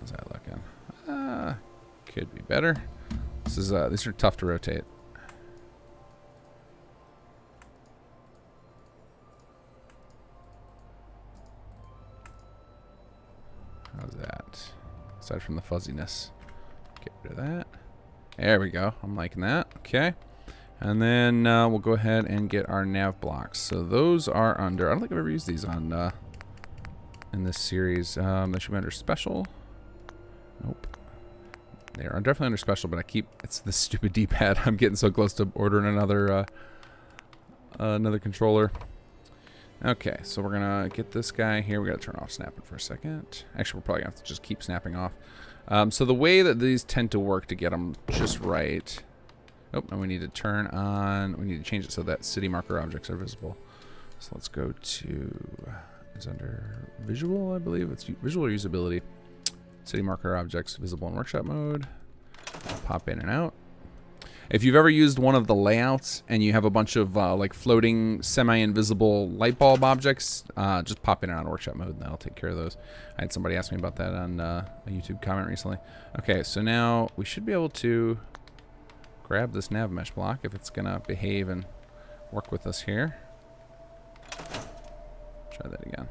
How's that looking? Could be better. These are tough to rotate. How's that? Aside from the fuzziness. Get rid of that. There we go. I'm liking that. Okay. And then we'll go ahead and get our nav blocks. So those are under... I don't think I've ever used these on in this series. They should be under special. Nope. They are definitely under special, but I keep... It's this stupid D-pad. I'm getting so close to ordering another controller. Okay, so we're going to get this guy here. We got to turn off snapping for a second. Actually, we're probably going to have to just keep snapping off. So the way that these tend to work to get them just right... Oh, and we need to turn on... We need to change it so that city marker objects are visible. So let's go to... It's under visual, I believe. It's visual or usability. City marker objects visible in workshop mode. Pop in and out. If you've ever used one of the layouts and you have a bunch of like floating semi-invisible light bulb objects, just pop in and out of workshop mode and that'll take care of those. I had somebody ask me about that on a YouTube comment recently. Okay, so now we should be able to grab this nav mesh block if it's gonna behave and work with us here. Try that again.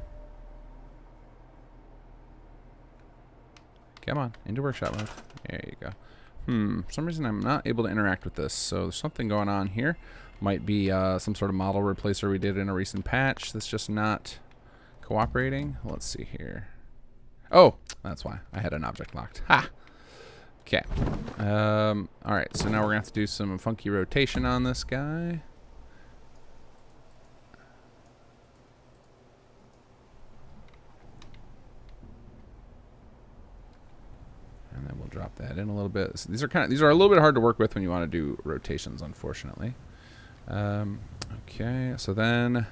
Come on, into workshop mode. There you go. For some reason I'm not able to interact with this, so there's something going on here. Might be some sort of model replacer we did in a recent patch that's just not cooperating. Let's see here. Oh, that's why. I had an object locked. Ha! Okay. Alright, so now we're going to have to do some funky rotation on this guy. And then we'll drop that in a little bit. So these are a little bit hard to work with when you want to do rotations, unfortunately. Okay, so then,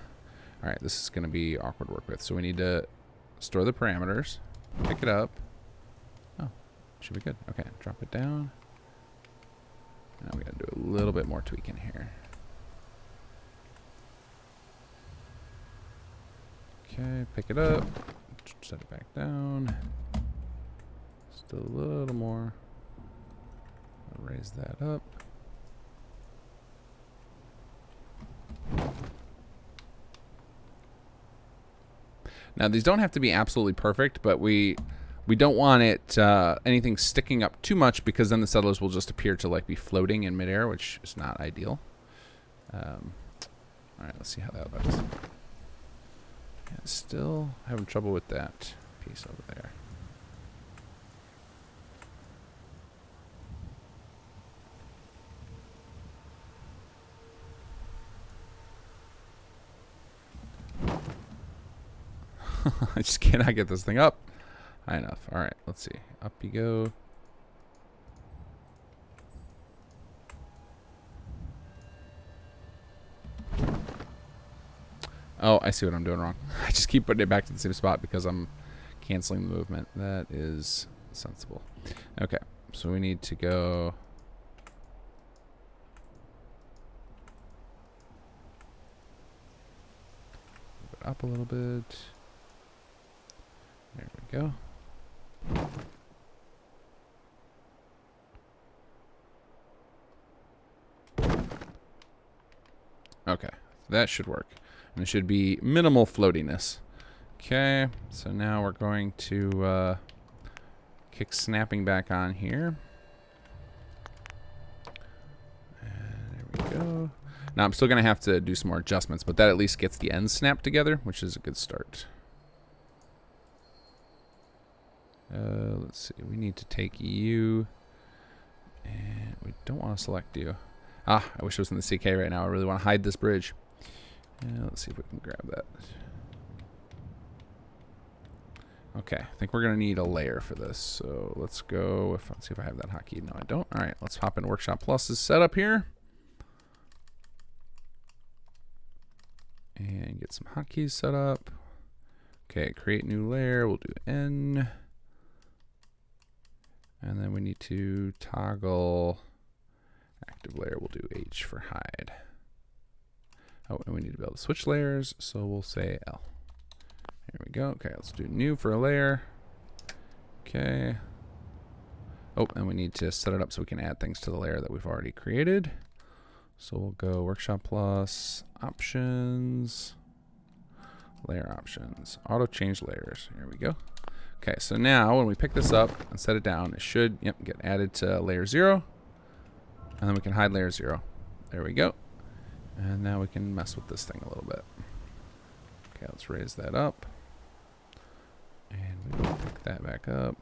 all right, this is going to be awkward to work with. So we need to store the parameters, pick it up. Oh, should be good. Okay, drop it down. Now we got to do a little bit more tweaking here. Okay, pick it up, set it back down. Still a little more. I'll raise that up. Now these don't have to be absolutely perfect, but we don't want it anything sticking up too much because then the settlers will just appear to like be floating in midair, which is not ideal. All right, let's see how that looks. Yeah, still having trouble with that piece over there. I just cannot get this thing up high enough. All right, let's see. Up you go. Oh, I see what I'm doing wrong. I just keep putting it back to the same spot because I'm canceling the movement. That is sensible. Okay, so we need to go... Move it up a little bit. There we go. Okay, that should work. And it should be minimal floatiness. Okay, so now we're going to kick snapping back on here. And there we go. Now I'm still going to have to do some more adjustments, but that at least gets the ends snapped together, which is a good start. Let's see. We need to take you, and we don't want to select you. Ah, I wish it was in the CK right now. I really want to hide this bridge. Let's see if we can grab that. Okay, I think we're gonna need a layer for this. So let's go. Let's see if I have that hotkey. No, I don't. All right, let's hop in Workshop Plus's setup here, and get some hotkeys set up. Okay, create new layer. We'll do N. And then we need to toggle active layer. We'll do H for hide. Oh, and we need to be able to switch layers, so we'll say L. There we go. Okay, let's do new for a layer. Okay. Oh, and we need to set it up so we can add things to the layer that we've already created. So we'll go workshop plus options, layer options, auto change layers. Here we go. Okay, so now when we pick this up and set it down, it should get added to layer 0. And then we can hide layer 0. There we go. And now we can mess with this thing a little bit. Okay, let's raise that up. And we will pick that back up.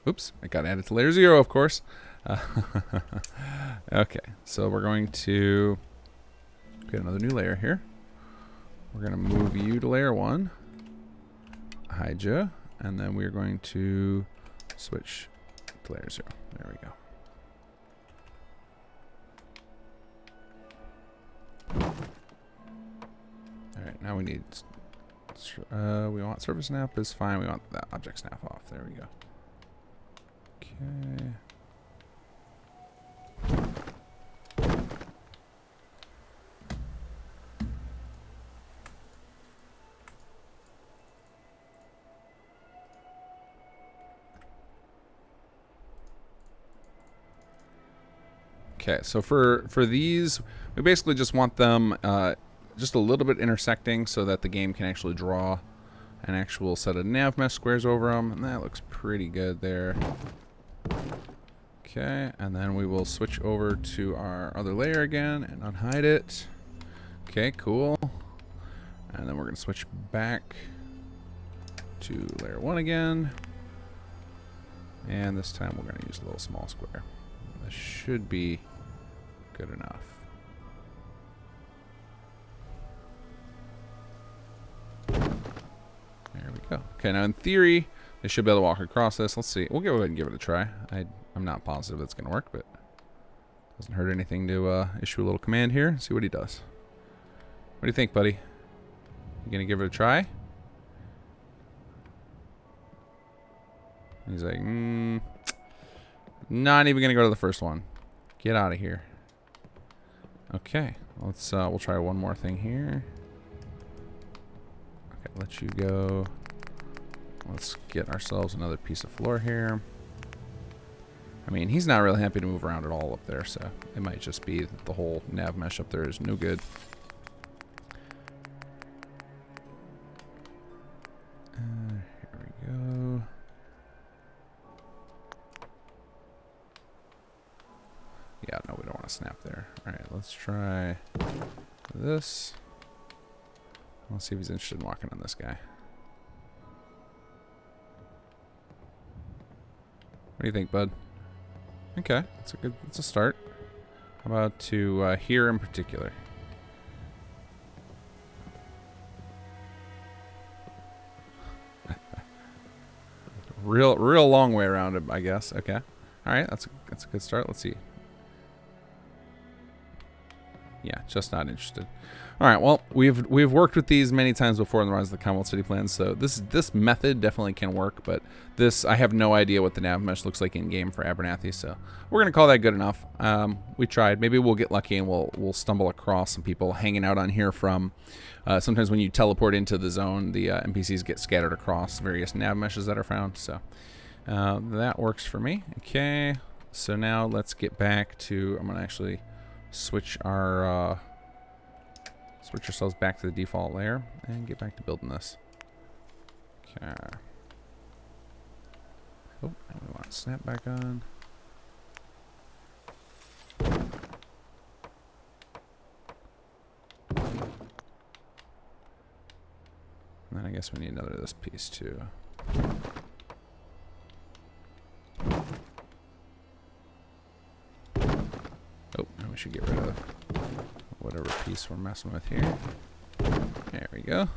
Oops, it got added to layer 0, of course. Okay, so we're going to get another new layer here. We're going to move you to layer 1, hide you, and then we're going to switch to layer 0. There we go. All right, now we need, we want surface snap is fine. We want that object snap off. There we go. Okay. Okay, so for these, we basically just want them just a little bit intersecting so that the game can actually draw an actual set of nav mesh squares over them, and that looks pretty good there. Okay, and then we will switch over to our other layer again and unhide it. Okay, cool. And then we're going to switch back to layer 1 again. And this time we're going to use a little small square. This should be good enough. There we go. Okay, now in theory, they should be able to walk across this. Let's see. We'll go ahead and give it a try. I'm not positive it's going to work, but doesn't hurt anything to issue a little command here. See what he does. What do you think, buddy? You going to give it a try? He's like, not even going to go to the first one. Get out of here. Okay, let's we'll try one more thing here. Okay, let you go. Let's get ourselves another piece of floor here. I mean, he's not really happy to move around at all up there, so it might just be that the whole nav mesh up there is no good. Here we go. Yeah, no, we don't want to snap there. All right, let's try this. Let's see if he's interested in walking on this guy. What do you think, bud? Okay, that's a start. How about to here in particular? real long way around it, I guess. Okay. All right, that's a good start. Let's see. Yeah, just not interested. All right, well, we've worked with these many times before in the Rise of the Commonwealth City plans, so this method definitely can work, but this, I have no idea what the nav mesh looks like in game for Abernathy, so we're gonna call that good enough. We tried. Maybe we'll get lucky and we'll stumble across some people hanging out on here from. Sometimes when you teleport into the zone, the NPCs get scattered across various nav meshes that are found, so that works for me. Okay, so now let's get back to. I'm gonna actually switch our. Switch ourselves back to the default layer and get back to building this. Okay. Oh, and we want snap back on. And then I guess we need another of this piece too. Oh, and we should get rid of whatever piece we're messing with here. There we go.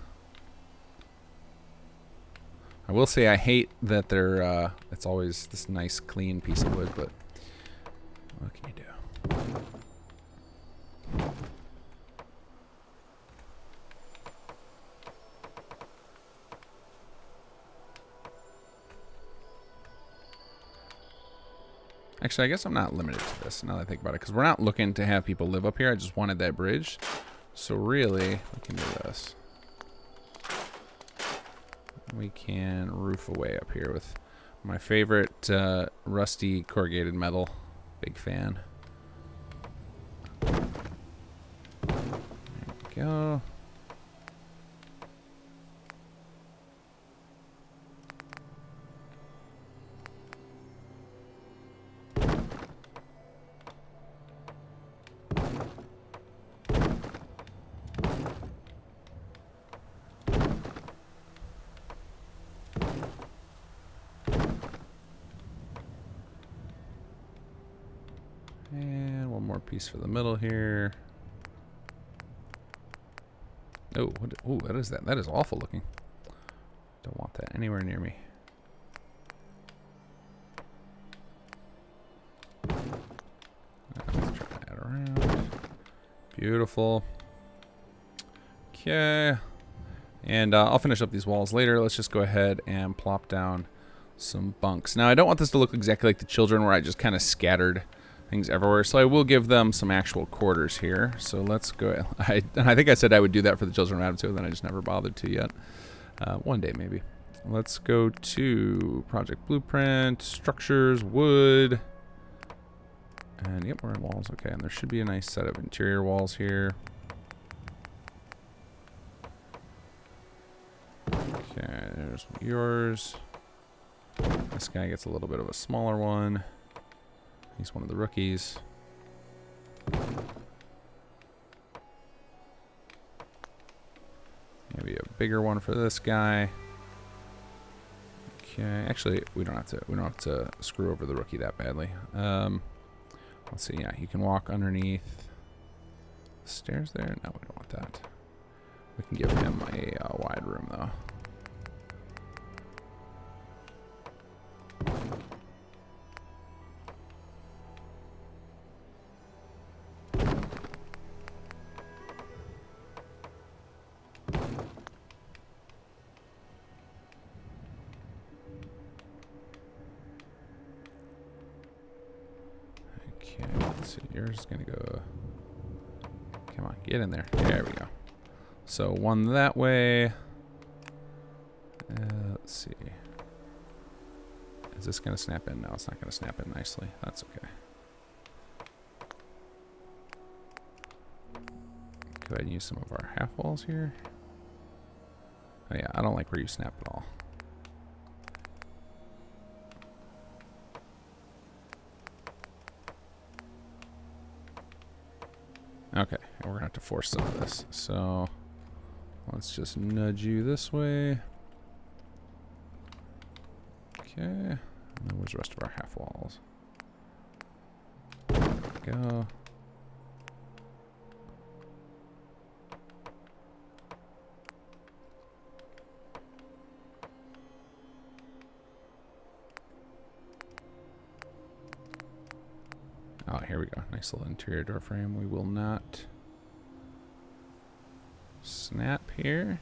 I will say I hate that they're it's always this nice clean piece of wood, but what can you do? Actually, I guess I'm not limited to this now that I think about it, because we're not looking to have people live up here. I just wanted that bridge. So really, we can do this. We can roof away up here with my favorite rusty corrugated metal. Big fan. There we go. And one more piece for the middle here. Oh, what is that? That is awful looking. Don't want that anywhere near me. Let's turn that around. Beautiful. Okay. And I'll finish up these walls later. Let's just go ahead and plop down some bunks. Now, I don't want this to look exactly like the children where I just kind of scattered things everywhere, so I will give them some actual quarters here. So let's go. I think I said I would do that for the children around too, then I just never bothered to yet. One day maybe. Let's go to Project Blueprint, Structures, Wood, and yep, we're in walls. Okay, and there should be a nice set of interior walls here. Okay, there's yours. This guy gets a little bit of a smaller one. He's one of the rookies. Maybe a bigger one for this guy. Okay, actually, we don't have to screw over the rookie that badly. Let's see. Yeah, you can walk underneath the stairs there. No, we don't want that. We can give him a wide room though. Okay, let's see. Yours is gonna go. Come on, get in there. There we go. So one that way. Let's see. Is this gonna snap in? No, it's not gonna snap in nicely. That's okay. Go ahead and use some of our half walls here. Oh yeah, I don't like where you snap at all. Okay, and we're gonna have to force some of this. So let's just nudge you this way. Okay, and then where's the rest of our half walls? There we go. Oh, here we go. Nice little interior door frame. We will not snap here.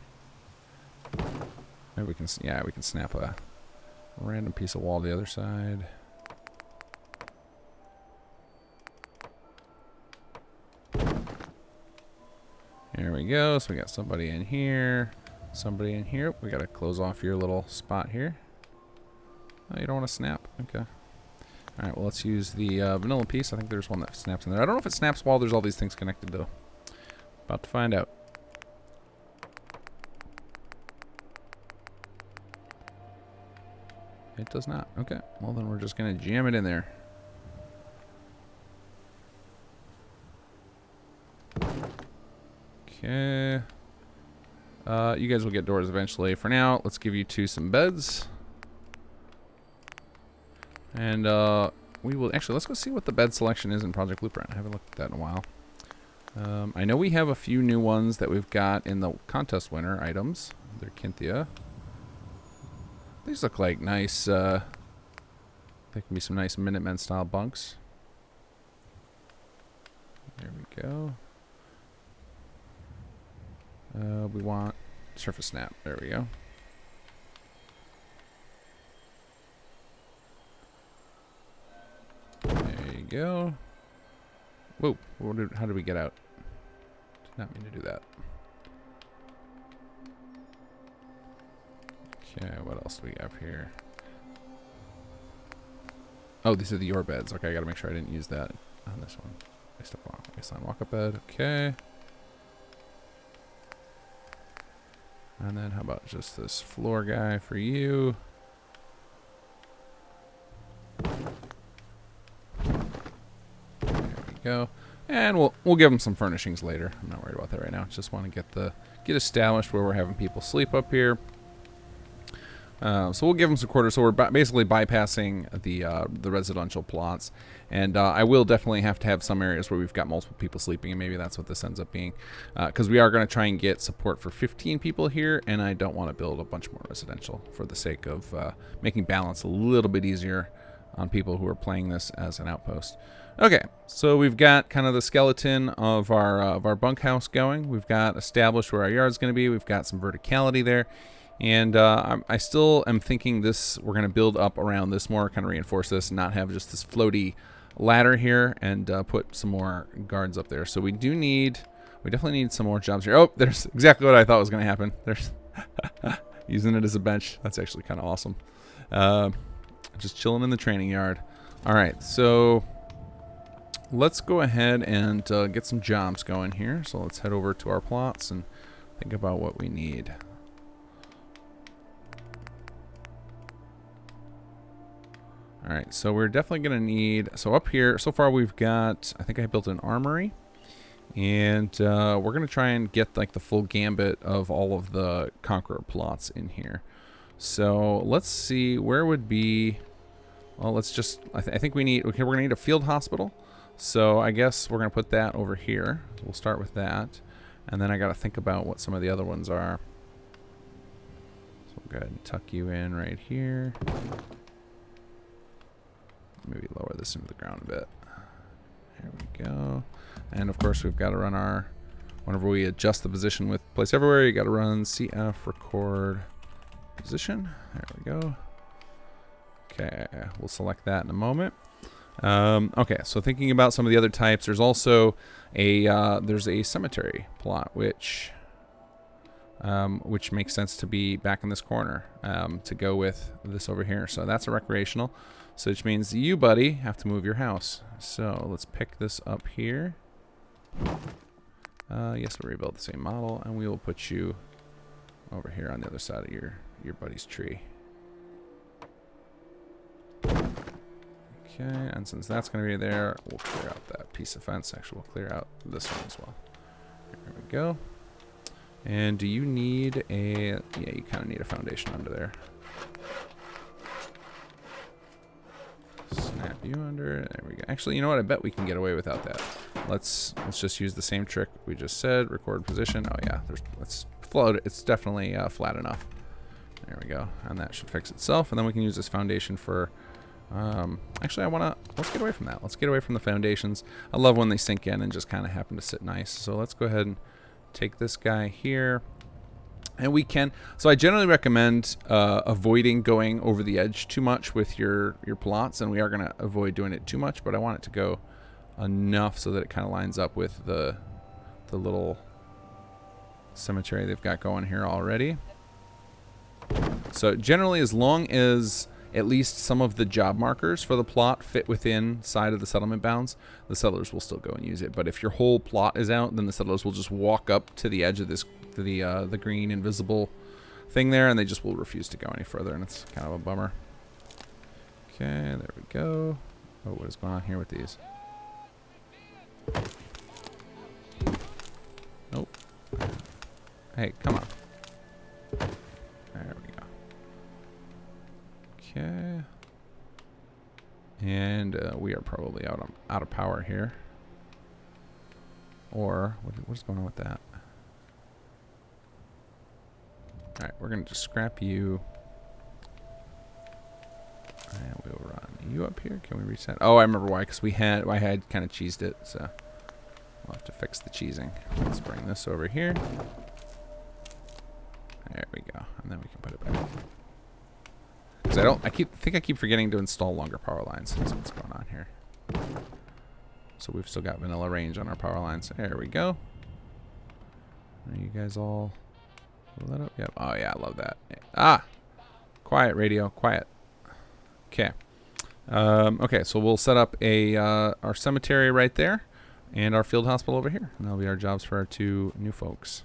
Maybe we can, yeah, we can snap a random piece of wall to the other side. There we go. So we got somebody in here. Somebody in here. We got to close off your little spot here. Oh, you don't want to snap. Okay. Alright, well, let's use the vanilla piece. I think there's one that snaps in there. I don't know if it snaps while there's all these things connected, though. About to find out. It does not. Okay. Well, then we're just going to jam it in there. Okay. You guys will get doors eventually. For now, let's give you two some beds. And we will actually, let's go see what the bed selection is in Project Blueprint. I haven't looked at that in a while. I know we have a few new ones that we've got in the contest winner items. They're Kinthia. These look like nice, they can be some nice Minutemen style bunks. There we go. We want surface snap. There we go. There you go. Whoa, how did we get out? not mean to do that. Okay, what else do we have here? Oh, these are the your beds. Okay, I gotta make sure I didn't use that on this one. Baseline walk-up bed. Okay. And then how about just this floor guy for you? There we go. And we'll give them some furnishings later. I'm not worried about that right now. Just want to get established where we're having people sleep up here. So we'll give them some quarters. So we're basically bypassing the residential plots, and I will definitely have to have some areas where we've got multiple people sleeping, and maybe that's what this ends up being, because we are going to try and get support for 15 people here, and I don't want to build a bunch more residential for the sake of making balance a little bit easier on people who are playing this as an outpost. Okay, so we've got kind of the skeleton of our bunkhouse going. We've got established where our yard's going to be. We've got some verticality there. And I still am thinking we're going to build up around this more, kind of reinforce this, and not have just this floaty ladder here, and put some more guards up there. So we definitely need some more jobs here. Oh, there's exactly what I thought was going to happen. There's using it as a bench. That's actually kind of awesome. Just chilling in the training yard. All right, so let's go ahead and get some jobs going here. So let's head over to our plots and think about what we need. All right, so we're definitely going to need, so up here, so far we've got, I think I built an armory, and we're going to try and get like the full gambit of all of the Conqueror plots in here. So let's see, where would be, well, let's just, I think we need, okay, we're going to need a field hospital. So I guess we're going to put that over here. We'll start with that. And then I got to think about what some of the other ones are. So we'll go ahead and tuck you in right here. Maybe lower this into the ground a bit. There we go. And of course we've got to run whenever we adjust the position with place everywhere, you got to run CF record position. There we go. Okay, we'll select that in a moment. Okay, so thinking about some of the other types, there's also there's a cemetery plot, which makes sense to be back in this corner to go with this over here. So that's a recreational. So which means you, buddy, have to move your house. So let's pick this up here. Yes, we'll rebuild the same model, and we will put you over here on the other side of your buddy's tree. Okay, and since that's going to be there, we'll clear out that piece of fence. Actually, we'll clear out this one as well. There we go. And do you need a... Yeah, you kind of need a foundation under there. Snap you under. There we go. Actually, you know what? I bet we can get away without that. Let's just use the same trick we just said. Record position. Oh yeah, let's float it. It's definitely flat enough. There we go. And that should fix itself. And then we can use this foundation for... actually, let's get away from that. Let's get away from the foundations. I love when they sink in and just kind of happen to sit nice. So let's go ahead and take this guy here. And we can, so I generally recommend avoiding going over the edge too much with your plots, and we are going to avoid doing it too much, but I want it to go enough so that it kind of lines up with the little cemetery they've got going here already. So generally, as long as at least some of the job markers for the plot fit within side of the settlement bounds, the settlers will still go and use it. But if your whole plot is out, then the settlers will just walk up to the edge of this, to the green invisible thing there, and they just will refuse to go any further, and it's kind of a bummer. Okay, there we go. Oh, what is going on here with these? Nope. Hey, come on. There we go. Okay. And we are probably out of power here. Or what's going on with that? All right, we're gonna just scrap you. And we'll run you up here. Can we reset? Oh, I remember why. Because I had kind of cheesed it, so we'll have to fix the cheesing. Let's bring this over here. There we go, and then we can put it back. Because I keep forgetting to install longer power lines. That's what's going on here. So we've still got vanilla range on our power lines. There we go. Are you guys all lit up? Yep. Oh yeah, I love that. Ah, quiet radio, quiet. Okay. Okay, so we'll set up a our cemetery right there, and our field hospital over here. And that'll be our jobs for our 2 new folks.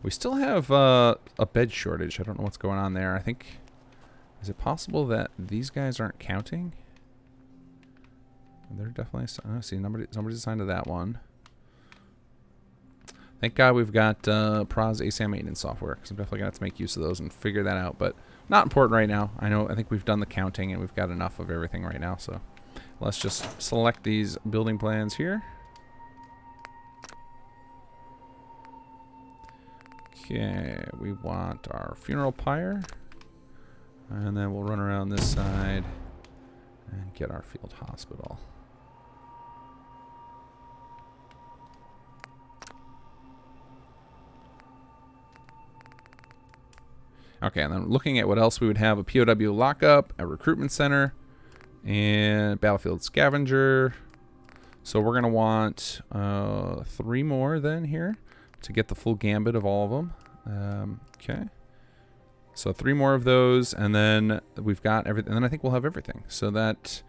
We still have a bed shortage. I don't know what's going on there. I think, is it possible that these guys aren't counting? They're definitely. I see somebody's assigned to that one. Thank God we've got Pros ASAM maintenance software, because I'm definitely gonna have to make use of those and figure that out. But not important right now. I think we've done the counting and we've got enough of everything right now. So let's just select these building plans here. Okay, we want our funeral pyre, and then we'll run around this side and get our field hospital. Okay, and then looking at what else we would have: a POW lockup, a recruitment center, and battlefield scavenger. So we're gonna want 3 more then here to get the full gambit of all of them. Okay, so 3 more of those, and then we've got everything. And then I think we'll have everything. So that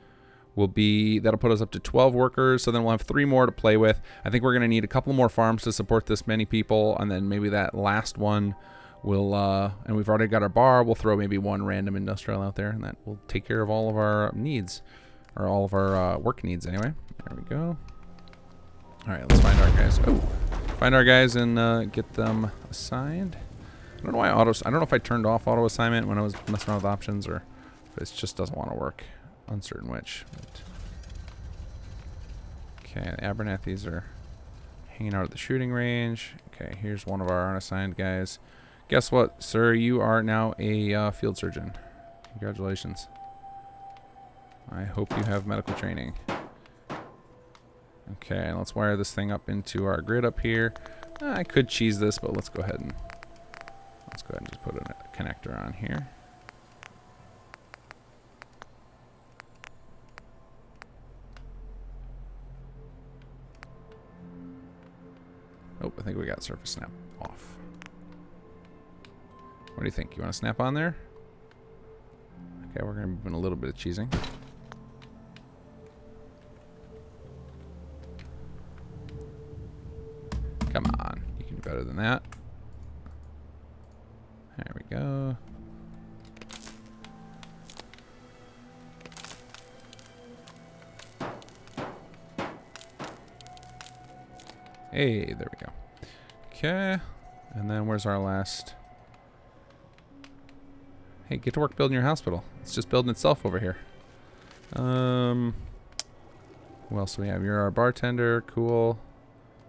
will be, that'll put us up to 12 workers. So then we'll have 3 more to play with. I think we're gonna need a couple more farms to support this many people, and then maybe that last one will, and we've already got our bar. We'll throw maybe 1 random industrial out there, and that will take care of all of our needs, or all of our work needs anyway. There we go. All right, let's find our guys. Oh, find our guys and get them assigned. I don't know why I don't know if I turned off auto assignment when I was messing around with options, or if it just doesn't want to work. Uncertain which. But. Okay, the Abernethys are hanging out at the shooting range. Okay, here's one of our unassigned guys. Guess what, sir? You are now a field surgeon. Congratulations. I hope you have medical training. Okay, let's wire this thing up into our grid up here. I could cheese this, but let's go ahead and just put a connector on here. Oh, I think we got surface snap off. What do you think? You want to snap on there? Okay, we're going to be doing a little bit of cheesing. Come on, you can do better than that. There we go. Hey, there we go. Okay, and then where's our last? Hey, get to work building your hospital. It's just building itself over here. Who else do we have? You're our bartender. Cool.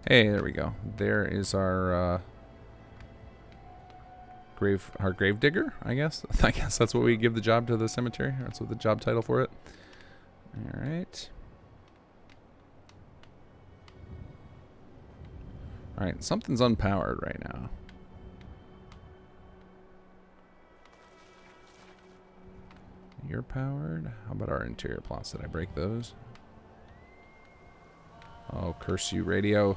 Hey, there we go. There is our grave digger, I guess. I guess that's what we give the job to the cemetery. That's what the job title for it. All right. All right, something's unpowered right now. You're powered. How about our interior plots? Did I break those? Oh, curse you, radio.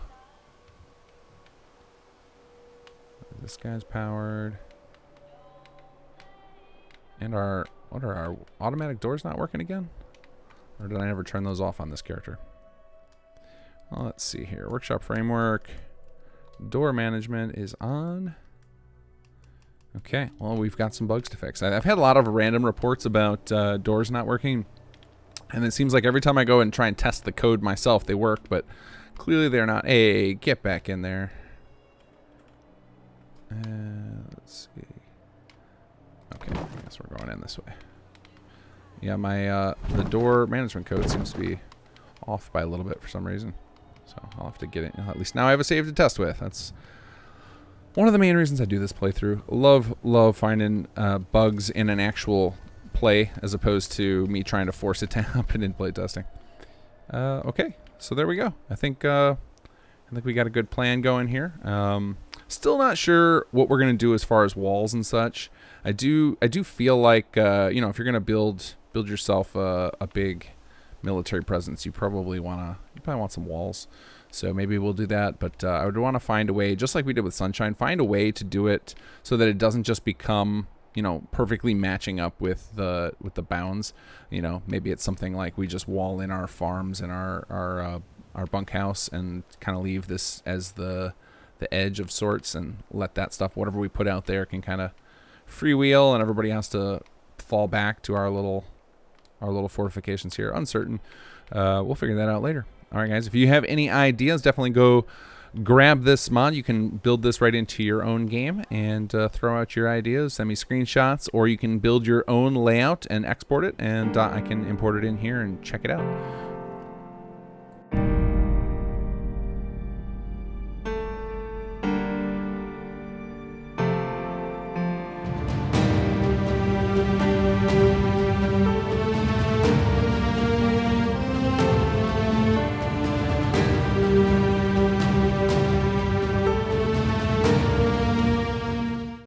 This guy's powered. And our, what are our automatic doors not working again? Or did I never turn those off on this character? Well, let's see here. Workshop framework. Door management is on. Okay, well, we've got some bugs to fix. I've had a lot of random reports about doors not working. And it seems like every time I go and try and test the code myself, they work. But clearly they're not. Hey, get back in there. Let's see. Okay, I guess we're going in this way. Yeah, my the door management code seems to be off by a little bit for some reason. So I'll have to get it. At least now I have a save to test with. That's one of the main reasons I do this playthrough. Love finding bugs in an actual play as opposed to me trying to force it to happen in play testing. Okay, so there we go. I think we got a good plan going here. Still not sure what we're gonna do as far as walls and such. I do feel like you know, if you're gonna build yourself a big military presence, you probably want some walls. So maybe we'll do that, but I would want to find a way, just like we did with Sunshine, find a way to do it so that it doesn't just become, you know, perfectly matching up with the bounds. You know, maybe it's something like we just wall in our farms and our bunkhouse and kind of leave this as the edge of sorts, and let that stuff, whatever we put out there, can kind of freewheel, and everybody has to fall back to our little fortifications here. Uncertain. We'll figure that out later. All right, guys, if you have any ideas, definitely go grab this mod. You can build this right into your own game and throw out your ideas, send me screenshots, or you can build your own layout and export it, and I can import it in here and check it out.